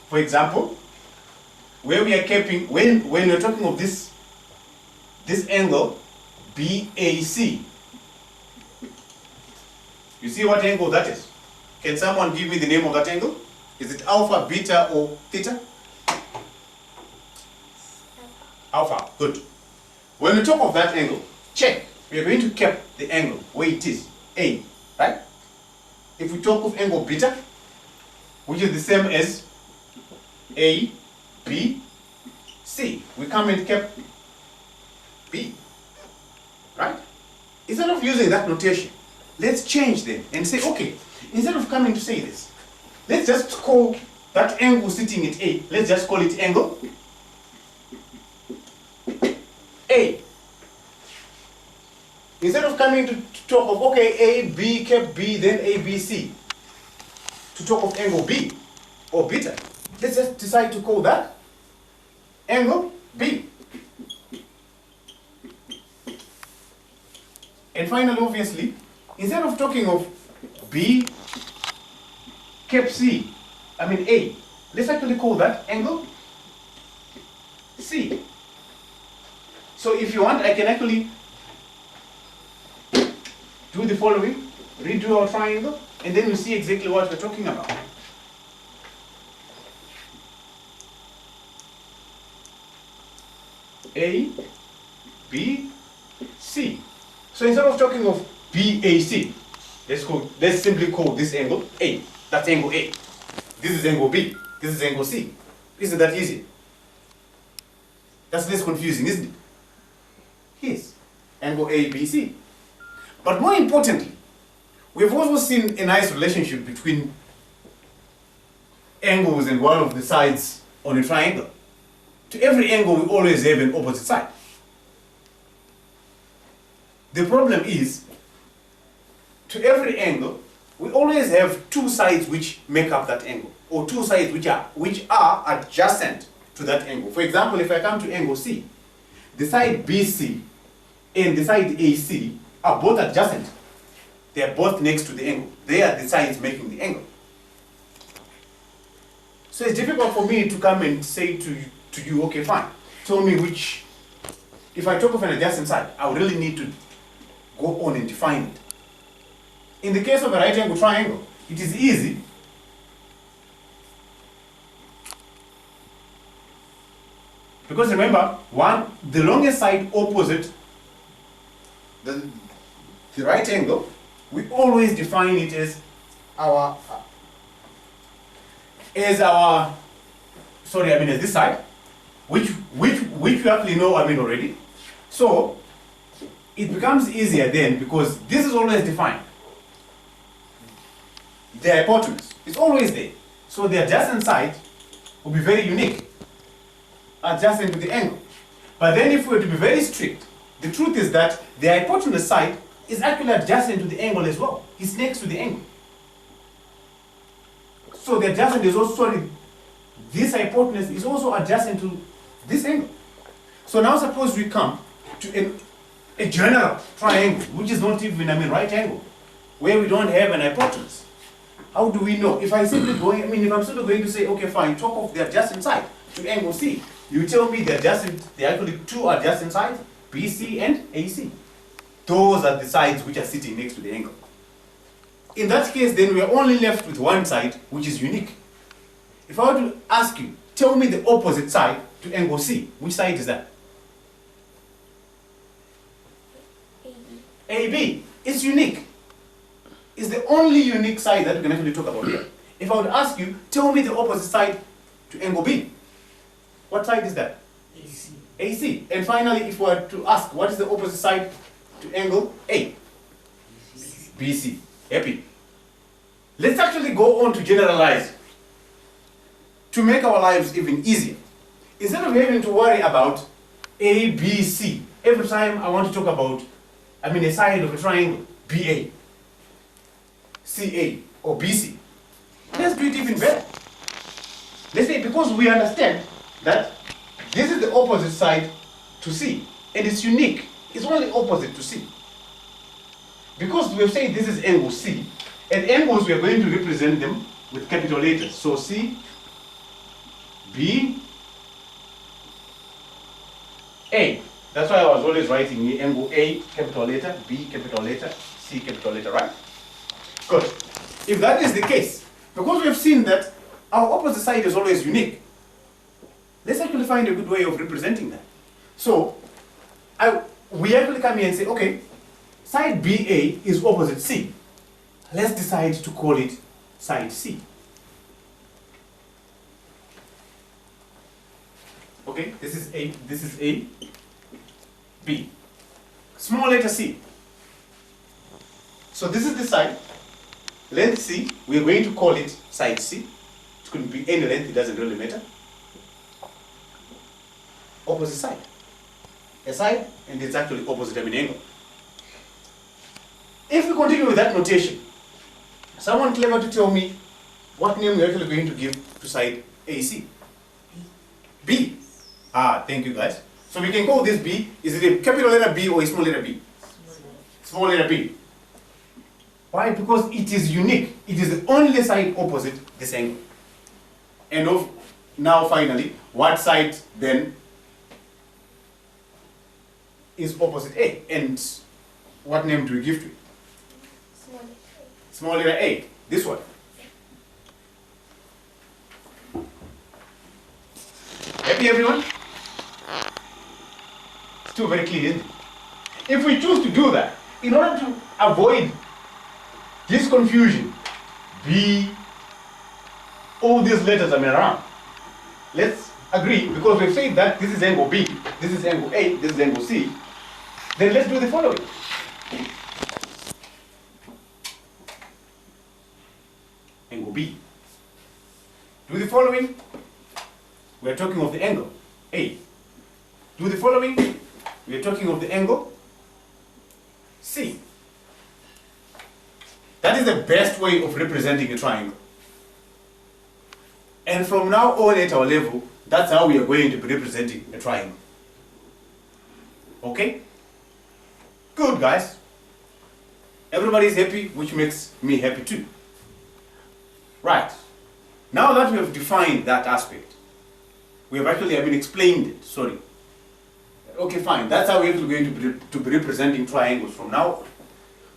For example, where we are keeping, when we're talking of this angle, BAC, you see what angle that is? Can someone give me the name of that angle? Is it alpha, beta, or theta? Alpha, good. When we talk of that angle, check. We are going to keep the angle where it is, A, right? If we talk of angle beta, which is the same as A, B, C, we come and keep B, right? Instead of using that notation, let's change them and say, okay, instead of coming to say this, let's just call that angle sitting at A, let's just call it angle A. Instead of coming to talk of, okay, A, B, kept B, then A, B, C, to talk of angle B or beta, let's just decide to call that angle B. And finally, obviously, instead of talking of B, kept C, A, let's actually call that angle C. So if you want, I can actually do the following, redo our triangle, and then you see exactly what we're talking about. A, B, C. So instead of talking of BAC, let's simply call this angle A. That's angle A. This is angle B. This is angle C. Isn't that easy? That's less confusing, isn't it? Yes. Angle A, B, C. But more importantly, we've also seen a nice relationship between angles and one of the sides on a triangle. To every angle, we always have an opposite side. The problem is, to every angle, we always have two sides which make up that angle, or two sides which are adjacent to that angle. For example, if I come to angle C, the side BC and the side AC are both adjacent. They are both next to the angle. They are the sides making the angle. So it's difficult for me to come and say to you, okay, fine, tell me which, if I talk of an adjacent side, I would really need to go on and define it. In the case of a right angle triangle, it is easy. Because remember, the longest side opposite the right angle, we always define it as as this side, which you actually know, already. So it becomes easier then because this is always defined. The hypotenuse is always there. So the adjacent side will be very unique, adjacent to the angle. But then if we were to be very strict, the truth is that the hypotenuse side is actually adjacent to the angle as well. It's next to the angle. So the adjacent is also, this hypotenuse is also adjacent to this angle. So now suppose we come to a general triangle, which is not even, right angle, where we don't have an hypotenuse. How do we know? If I'm simply going to say, okay, fine, talk of the adjacent side to angle C, you tell me there are actually two adjacent sides, BC and AC. Those are the sides which are sitting next to the angle. In that case, then we are only left with one side, which is unique. If I were to ask you, tell me the opposite side to angle C, which side is that? AB. It's unique. It's the only unique side that we can actually talk about here. If I would ask you, tell me the opposite side to angle B, what side is that? AC. AC. And finally, if we were to ask, what is the opposite side to angle A? BC. Happy. Let's actually go on to generalize to make our lives even easier. Instead of having to worry about A, B, C, every time I want to talk about, a side of a triangle, BA, CA, or BC, let's do it even better. Let's say, because we understand that this is the opposite side to C, and it's unique, it's only opposite to C. Because we have said this is angle C, and angles we are going to represent them with capital letters. So C, B, A. That's why I was always writing the angle A, capital letter, B, capital letter, C, capital letter, right? Good. If that is the case, because we have seen that our opposite side is always unique, let's actually find a good way of representing that. So, we actually come here and say, okay, side BA is opposite C. Let's decide to call it side C. Okay, this is A, B. Small letter C. So this is the side, length C, we're going to call it side C. It could be any length, it doesn't really matter. Opposite side. A side, and it's actually opposite angle. If we continue with that notation, someone clever to tell me what name we're actually going to give to side AC. B. Thank you guys. So we can call this B. Is it a capital letter B or a small letter B? Small letter B. Why? Because it is unique. It is the only side opposite this angle. And now finally, what side then is opposite A? And what name do we give to it? Small letter A. This one. Happy everyone? Still very clear, isn't it? If we choose to do that, in order to avoid this confusion, B, all these letters around, let's agree, because we've said that this is angle B, this is angle A, this is angle C, then let's do the following. Angle B. Do the following. We're talking of the angle A. Do the following. We're talking of the angle C. That is the best way of representing a triangle. And from now on at our level, that's how we are going to be representing a triangle. Okay? Good, guys. Everybody is happy, which makes me happy too. Right. Now that we have defined that aspect, we have actually explained it, sorry. Okay, fine. That's how we're going to be representing triangles from now on.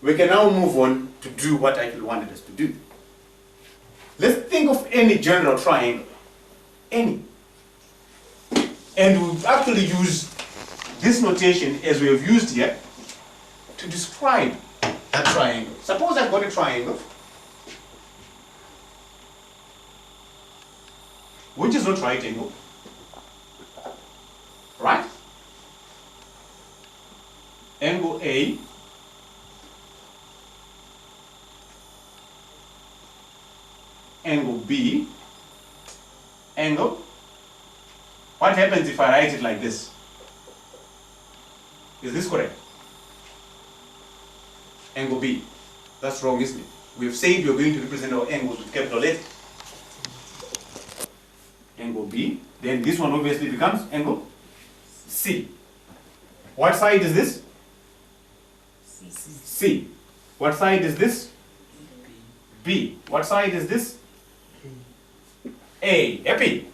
We can now move on to do what I actually wanted us to do. Let's think of any general triangle. Any. And we'll actually use this notation as we have used here to describe that triangle. Suppose I've got a triangle which is not right angle, right? Angle A angle B, angle. What happens if I write it like this? Is this correct? Angle B. That's wrong, isn't it? We've said we're going to represent our angles with capital letter. Angle B. Then this one obviously becomes angle C. What side is this? C. What side is this? B. What side is this? A. Happy?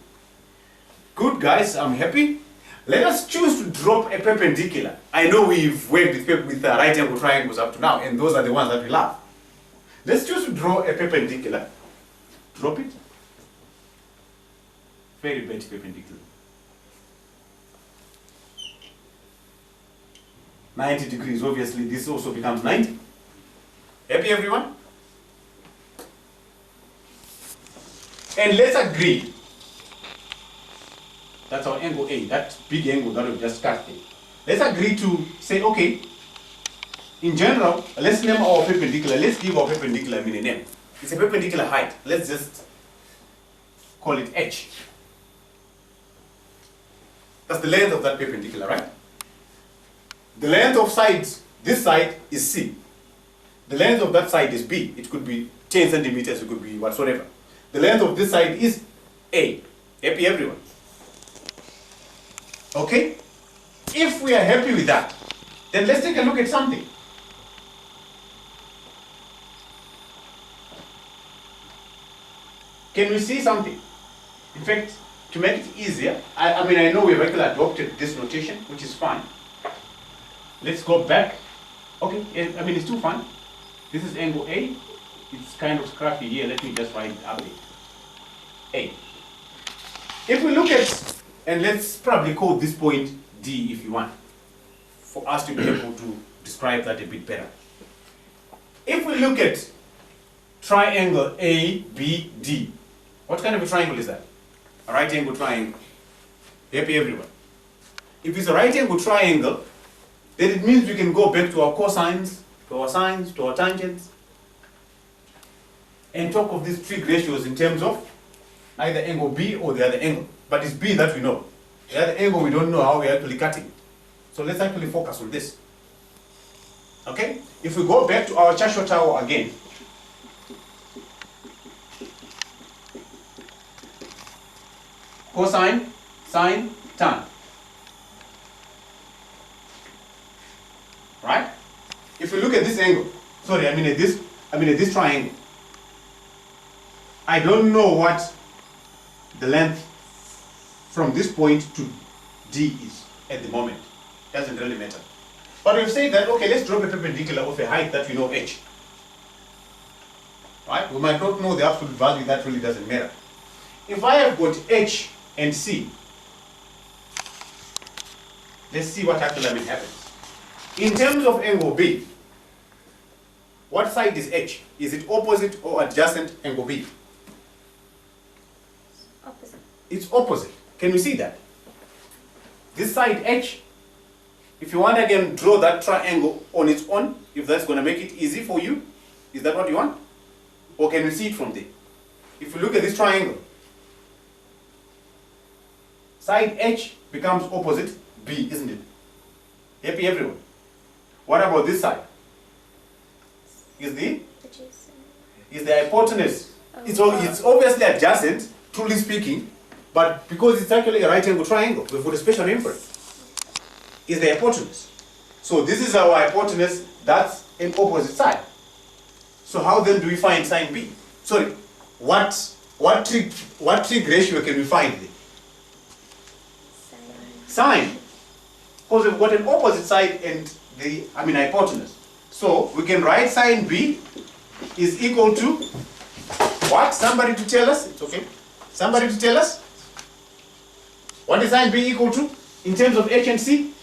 Good, guys, I'm happy. Let us choose to drop a perpendicular. I know we've worked with right angle triangles up to now, and those are the ones that we love. Let's choose to draw a perpendicular. Drop it. Very bad perpendicular. 90 degrees, obviously this also becomes 90. Happy, everyone? And let's agree. That's our angle A, that big angle that we've just cut there. Let's agree to say, okay, in general, let's name our perpendicular. Let's give our perpendicular a name. It's a perpendicular height. Let's just call it H. That's the length of that perpendicular, right? The length of sides, this side is C. The length of that side is B. It could be 10 centimeters, it could be whatsoever. The length of this side is A. Happy, everyone? Okay? If we are happy with that, then let's take a look at something. Can we see something? In fact, to make it easier, I know we've actually adopted this notation, which is fine. Let's go back. Okay, it's too fun. This is angle A. It's kind of scruffy here. Let me just write it up A. If we look at, and let's probably call this point D if you want, for us to be able to describe that a bit better. If we look at triangle ABD, what kind of a triangle is that? A right angle triangle. Happy, everyone? If it's a right angle triangle, then it means we can go back to our cosines, to our sines, to our tangents, and talk of these trig ratios in terms of either angle B or the other angle. But it's B that we know. The other angle we don't know how we're actually cutting. So let's actually focus on this. Okay? If we go back to our Chashua Tower again, cosine, sine, tan. Right? If we look at this angle, sorry, at this triangle, I don't know what the length from this point to D is at the moment. Doesn't really matter. But we've said that, okay, let's drop a perpendicular of a height that we know H. Right? We might not know the absolute value, that really doesn't matter. If I have got H and C, let's see what actually happens. In terms of angle B, what side is H? Is it opposite or adjacent angle B? Opposite. It's opposite. Can we see that? This side H, if you want, I can draw that triangle on its own, if that's going to make it easy for you. Is that what you want? Or can we see it from there? If you look at this triangle, side H becomes opposite B, isn't it? Happy, everyone? What about this side? Is the hypotenuse. It's obviously adjacent, truly speaking, but because it's actually a right angle triangle, we've got a special inference. Is the hypotenuse. So this is our hypotenuse, that's an opposite side. So how then do we find sine B? Sorry, what trig ratio can we find there? Sine. Because we've got an opposite side and the hypotenuse. So we can write sine B is equal to what? Somebody to tell us? It's okay. Somebody to tell us? What is sine B equal to in terms of H and C?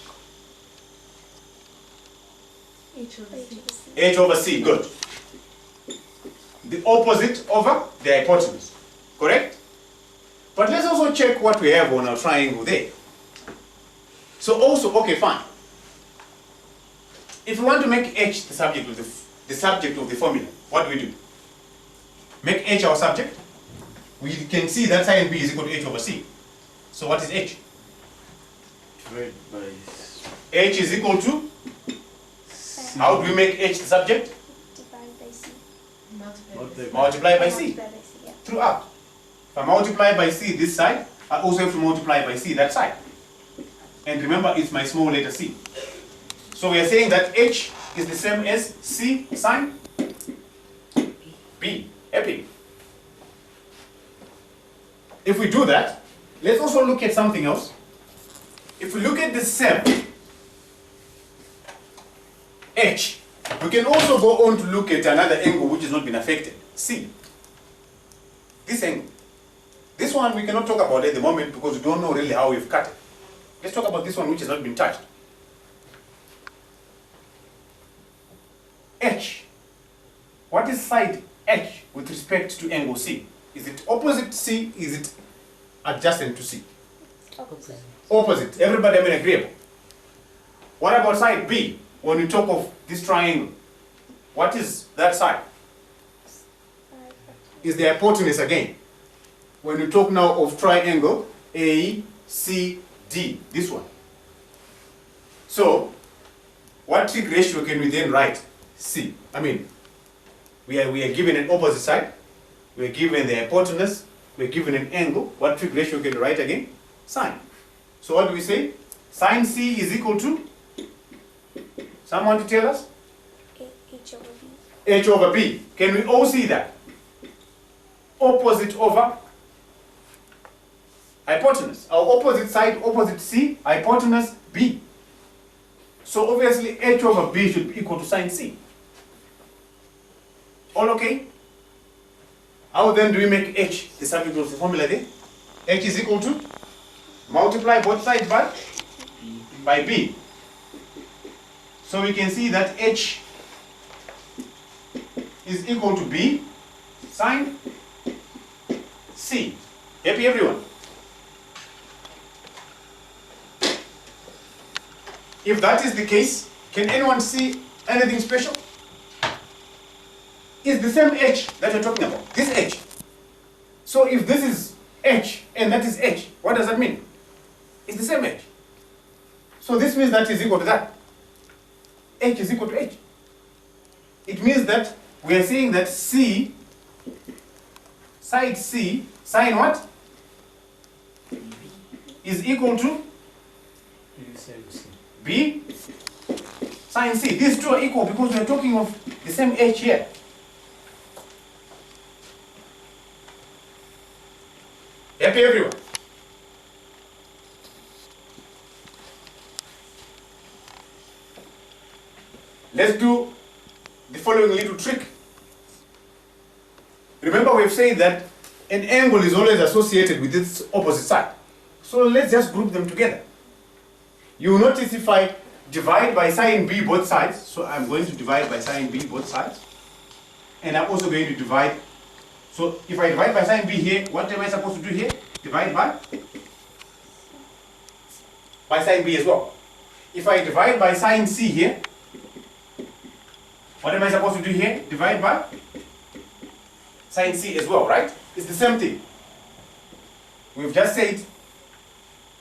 H over C. H over C, good. The opposite over the hypotenuse, correct? But let's also check what we have on our triangle there. So also, okay, fine. If we want to make H the subject of the formula, what do? Make H our subject. We can see that sine B is equal to H over C. So what is H? Divided by H is equal to, how do we make H the subject? Divide by C. Multiply by C. Multiply by C, yeah. Throughout. If I multiply by C this side, I also have to multiply by C that side. And remember, it's my small letter c. So we are saying that H is the same as C sine B. Happy? If we do that, let's also look at something else. If we look at the same H, we can also go on to look at another angle which has not been affected. C. This angle. This one we cannot talk about at the moment because we don't know really how we've cut it. Let's talk about this one which has not been touched. H. What is side H with respect to angle C? Is it opposite C? Is it adjacent to C? Opposite. Opposite. Everybody agreeable. What about side B? When we talk of this triangle, what is that side? Is the hypotenuse again. When we talk now of triangle A, C, D, this one. So, what trig ratio can we then write? C. We are given an opposite side, we are given the hypotenuse, we are given an angle. What trig ratio can we write again? Sine. So what do we say? Sine C is equal to? Someone to tell us? H over B. H over B. Can we all see that? Opposite over hypotenuse. Our opposite side, opposite C, hypotenuse B. So obviously H over B should be equal to sine C. All okay? How then do we make H the subject of the formula there? H is equal to? Multiply both sides by B. So we can see that H is equal to B sine C. Happy everyone? If that is the case, can anyone see anything special? It's the same H that you're talking about, this H. So if this is H and that is H, what does that mean? It's the same H. So this means that is equal to that. H is equal to H. It means that we are saying that C, side C, sine what? Is equal to B sine C. These two are equal because we are talking of the same H here. Happy everyone? Let's do the following little trick. Remember we've said that an angle is always associated with its opposite side. So let's just group them together. You will notice if I divide by sine B both sides, so I'm going to divide by sine B both sides, and I'm also going to divide. So if I divide by sine B here, what am I supposed to do here? Divide by sine B as well. If I divide by sine C here, what am I supposed to do here? Divide by sine C as well, right? It's the same thing. We've just said,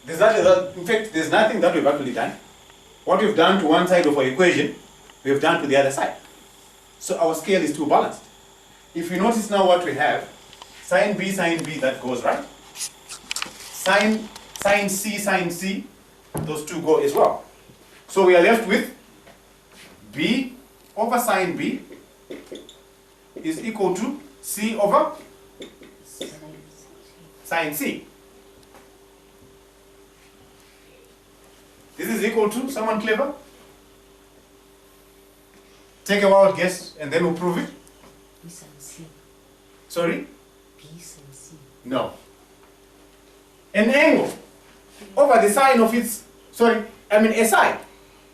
in fact, there's nothing that we've actually done. What we've done to one side of our equation, we've done to the other side. So our scale is too balanced. If you notice now what we have, sine B, that goes, right? Sine C, those two go as well. So we are left with B over sine B is equal to C over sine C. This is equal to, someone clever? Take a wild guess and then we'll prove it. B sine C. Sorry? B sine C. No. An angle over the sine of its, a side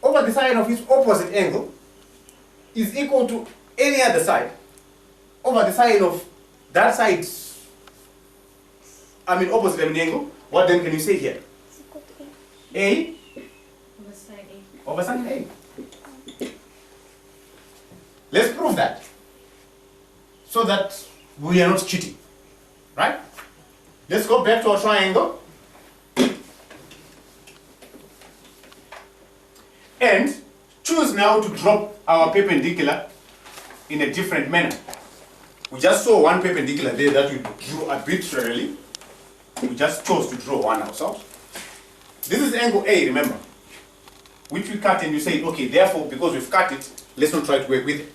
over the sine of its opposite angle is equal to any other side over the sine of that side, opposite an angle. What then can you say here? It's equal to A Over sine A. over sine A. Let's prove that so that we are not cheating, right? Let's go back to our triangle and choose now to drop our perpendicular in a different manner. We just saw one perpendicular there that we drew arbitrarily. We just chose to draw one ourselves. This is angle A, remember, which we cut, and you say, okay, therefore, because we've cut it, let's not try to work with it.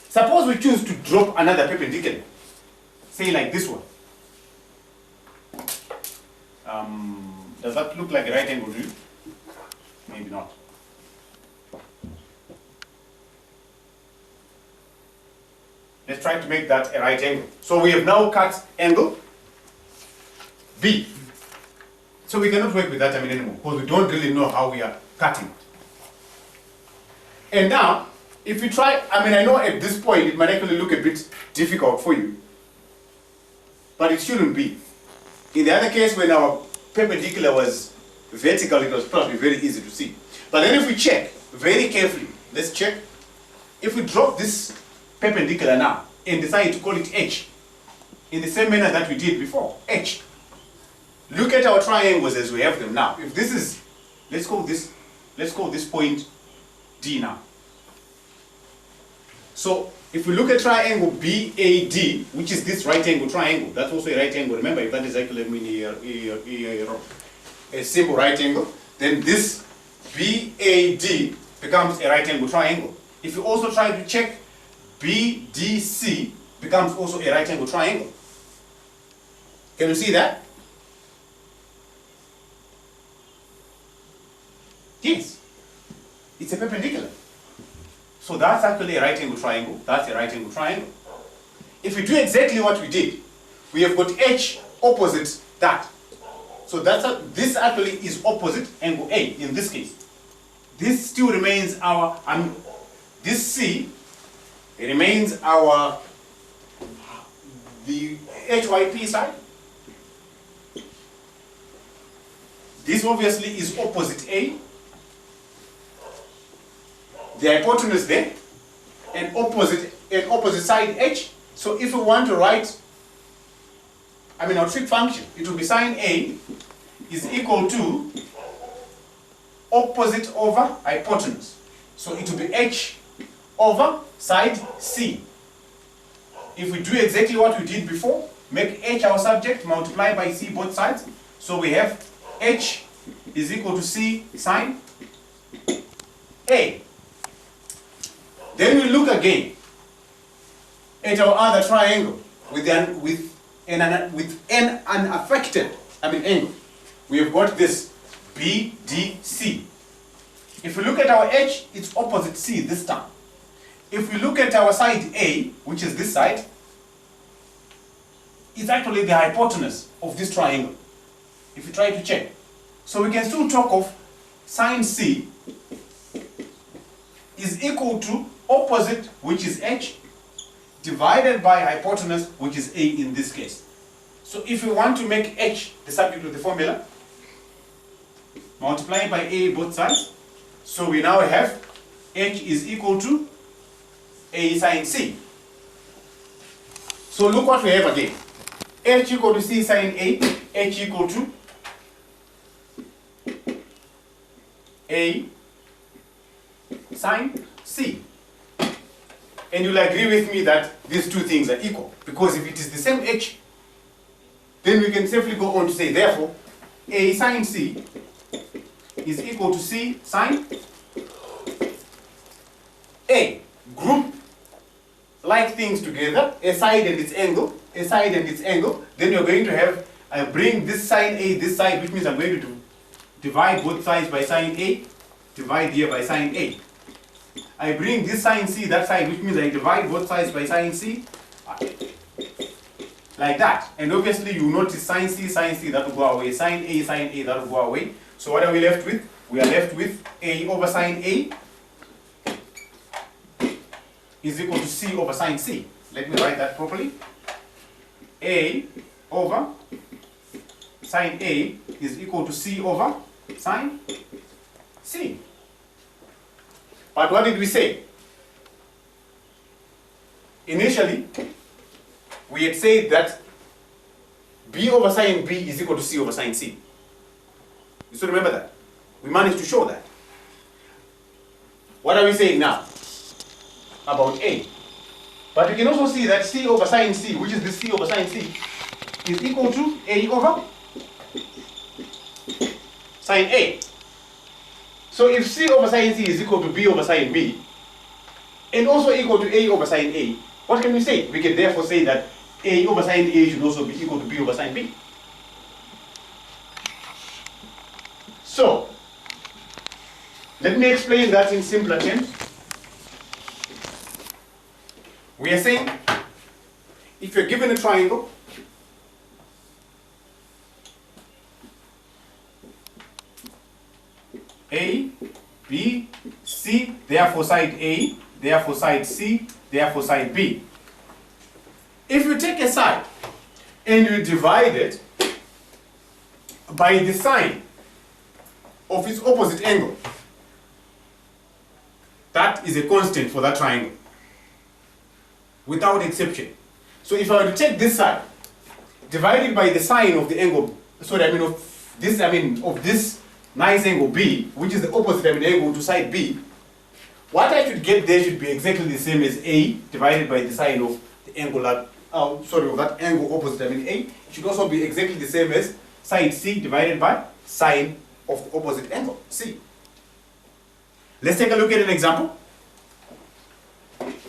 Suppose we choose to drop another perpendicular, say like this one. Does that look like a right angle to you? Maybe not. Let's try to make that a right angle. So we have now cut angle B. So we cannot work with that anymore because we don't really know how we are cutting it. And now, if we try, I know at this point it might actually look a bit difficult for you, but it shouldn't be. In the other case, when our perpendicular was vertical, it was probably very easy to see. But then if we check very carefully, let's check. If we drop this perpendicular now and decide to call it H, in the same manner that we did before, H. Look at our triangles as we have them now. If this is, let's call this point D now. So if we look at triangle BAD, which is this right angle triangle, that's also a right angle. Remember, if that is actually a simple right angle, then this BAD becomes a right angle triangle. If you also try to check BDC, becomes also a right angle triangle. Can you see that? Yes, it's a perpendicular. So that's actually a right angle triangle. That's a right angle triangle. If we do exactly what we did, we have got H opposite that. So this actually is opposite angle A in this case. This still remains our, this C remains the HYP side. This obviously is opposite A. The hypotenuse there, and opposite side H. So if we want to write, our trig function, it will be sine A is equal to opposite over hypotenuse. So it will be H over side C. If we do exactly what we did before, make H our subject, multiply by C both sides. So we have H is equal to C sine A. Then we look again at our other triangle with an unaffected angle. We have got this BDC. If we look at our H, it's opposite C this time. If we look at our side A, which is this side, it's actually the hypotenuse of this triangle. If you try to check. So we can still talk of sine C is equal to opposite, which is H, divided by hypotenuse, which is A in this case. So if we want to make H the subject of the formula, multiply by A both sides. So we now have H is equal to A sine C. So look what we have again. H equal to C sine A, H equal to A sine C. And you'll agree with me that these two things are equal, because if it is the same H, then we can safely go on to say, therefore, A sine C is equal to C sine A. Group like things together, a side and its angle, a side and its angle, then you're going to have, I bring this sine A this side, which means I'm going to divide both sides by sine A, divide here by sine A. I bring this sine C that side, which means I divide both sides by sine C, like that. And obviously you notice sine C, that will go away, sine A, that will go away. So what are we left with? We are left with A over sine A is equal to C over sine C. Let me write that properly. A over sine A is equal to C over sine C. But what did we say? Initially, we had said that B over sine B is equal to C over sine C. You still remember that? We managed to show that. What are we saying now about A? But you can also see that C over sine C, which is this C over sine C, is equal to A over sine A. So if C over sine C is equal to B over sine B, and also equal to A over sine A, what can we say? We can therefore say that A over sine A should also be equal to B over sine B. So, let me explain that in simpler terms. We are saying, if you're given a triangle, A, B, C, therefore side A, therefore side C, therefore side B. If you take a side and you divide it by the sine of its opposite angle, that is a constant for that triangle, without exception. So if I were to take this side, divide it by the sine of the angle, of this nice angle B, which is the opposite angle to side B, what I should get there should be exactly the same as A divided by the sine of the angle of that angle opposite A. It should also be exactly the same as side C divided by sine of the opposite angle, C. Let's take a look at an example.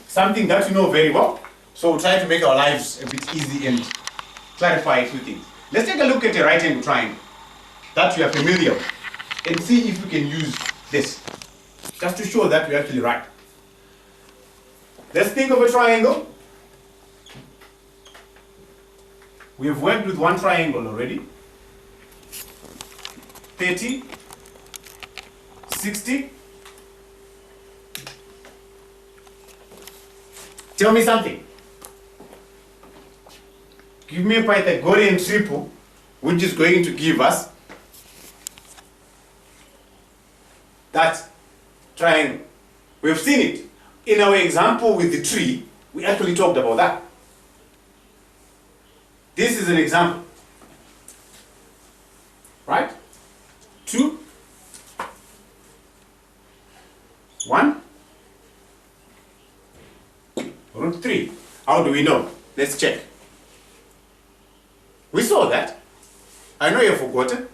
Something that you know very well. So we'll try to make our lives a bit easy and clarify a few things. Let's take a look at a right angle triangle that you are familiar with and see if we can use this, just to show that we're actually right. Let's think of a triangle. We have worked with one triangle already. 30, 60. Tell me something. Give me a Pythagorean triple, which is going to give us that triangle. We've seen it. In our example with the tree, we actually talked about that. This is an example. Right? 2, 1, root 3. How do we know? Let's check. We saw that. I know you've forgotten,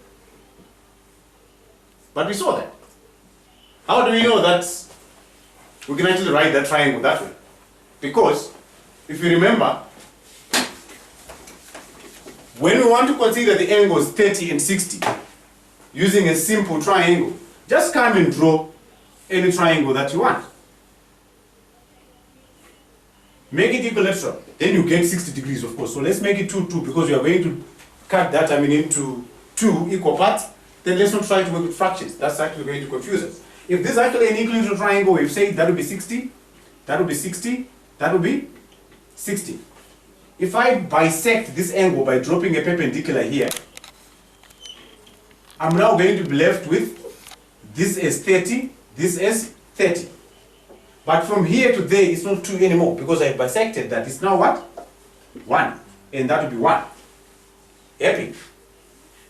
but we saw that. How do we know that we can actually write that triangle that way? Because, if you remember, when we want to consider the angles 30 and 60, using a simple triangle, just come and draw any triangle that you want. Make it equilateral, then you get 60 degrees, of course. So let's make it 2, 2, because we are going to cut that into 2 equal parts. Then let's not try to work with fractions. That's actually going to confuse us. If this is actually an equilateral triangle, we've said that will be 60, that will be 60, that will be 60. If I bisect this angle by dropping a perpendicular here, I'm now going to be left with this as 30, this as 30. But from here to there, it's not 2 anymore because I've bisected that. It's now what? 1. And that will be 1. Epic.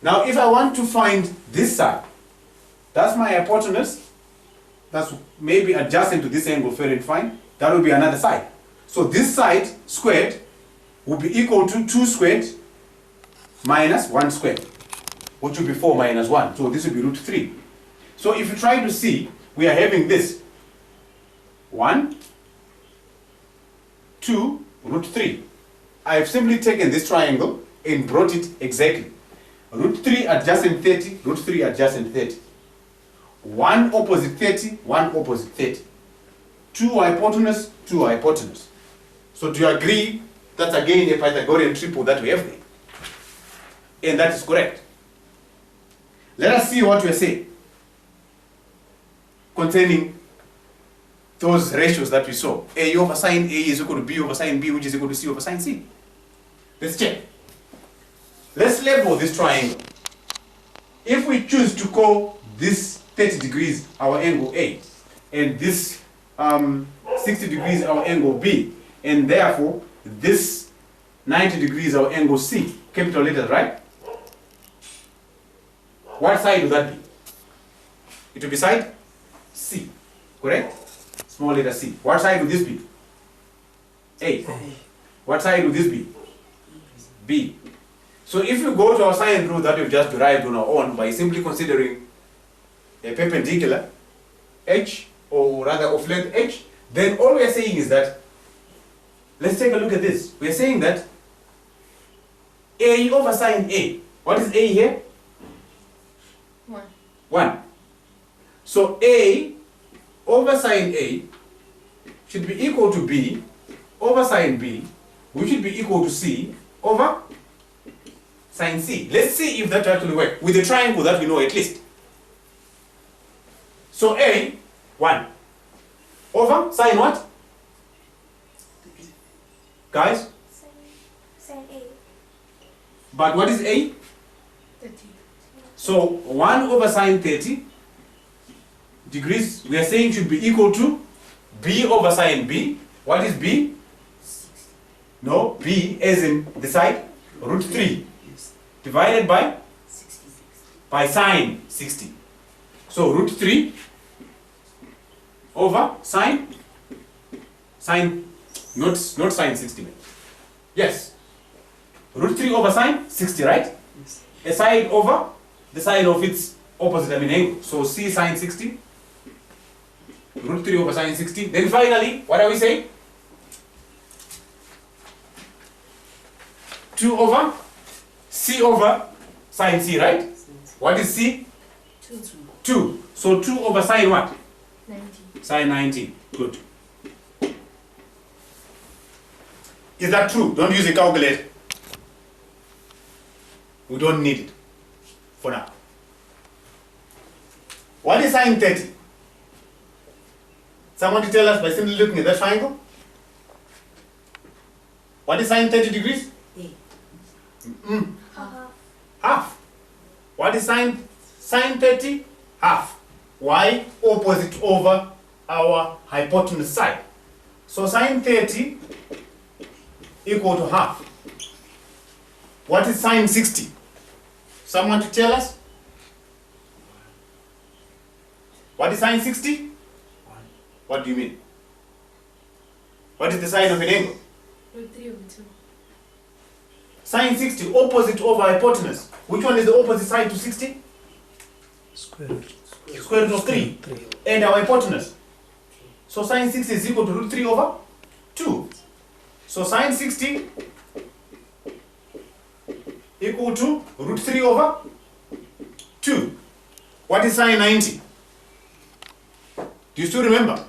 Now, if I want to find this side, that's my hypotenuse. That's maybe adjacent to this angle, fair and fine. That will be another side. So this side squared will be equal to 2 squared minus 1 squared, which will be 4 minus 1. So this will be root 3. So if you try to see, we are having this 1, 2 root 3. I've simply taken this triangle and brought it exactly. Root 3 adjacent 30, root 3 adjacent 30. 1 opposite 30, 1 opposite 30. 2 hypotenuse, 2 hypotenuse. So do you agree that's again a Pythagorean triple that we have there? And that is correct. Let us see what we are saying concerning those ratios that we saw. A over sine A is equal to B over sine B, which is equal to C over sine C. Let's check. Let's label this triangle. If we choose to call this 30 degrees our angle A, and this 60 degrees our angle B, and therefore this 90 degrees our angle C, capital letters, right? What side would that be? It will be side C, correct? Small letter C. What side would this be? A. What side would this be? B. So if you go to our sine rule that we've just derived on our own by simply considering a perpendicular H, or rather of length H, then all we are saying is that, let's take a look at this. We are saying that A over sine A. What is A here? 1. 1. So A over sine A should be equal to B over sine B, which should be equal to C over sine C. Let's see if that actually works with the triangle that we know at least. So A, 1 over sine what? Guys? Sine A. But what is A? 30. So 1 over sine 30 degrees, we are saying should be equal to B over sine B. What is B? No, B as in the side, root 3 divided by 66. by sine 60. So root 3 over sine, not sine 60. Yes. Root 3 over sine 60, right? A side over the sine of its opposite, angle. So C sine 60. Root 3 over sine 60. Then finally, what are we saying? 2 over C over sine C, right? What is C? 2. 2. So 2 over sine what? 90. Sine 90. Good. Is that true? Don't use a calculator. We don't need it for now. What is sine 30? Someone to tell us by simply looking at that triangle? What is sine 30 degrees? Half. What is sine 30? Half. Why? Opposite over our hypotenuse side. So sine 30 equal to half. What is sine 60? Someone to tell us? What is sine 60? What do you mean? What is the sign of an angle? Root 3 over 2. Sine 60, opposite over hypotenuse. Which one is the opposite side to 60? Square root. Square root of 3. And our hypotenuse. So sine 60 is equal to root 3 over 2. So sine 60 equal to root 3 over 2. What is sine 90? Do you still remember?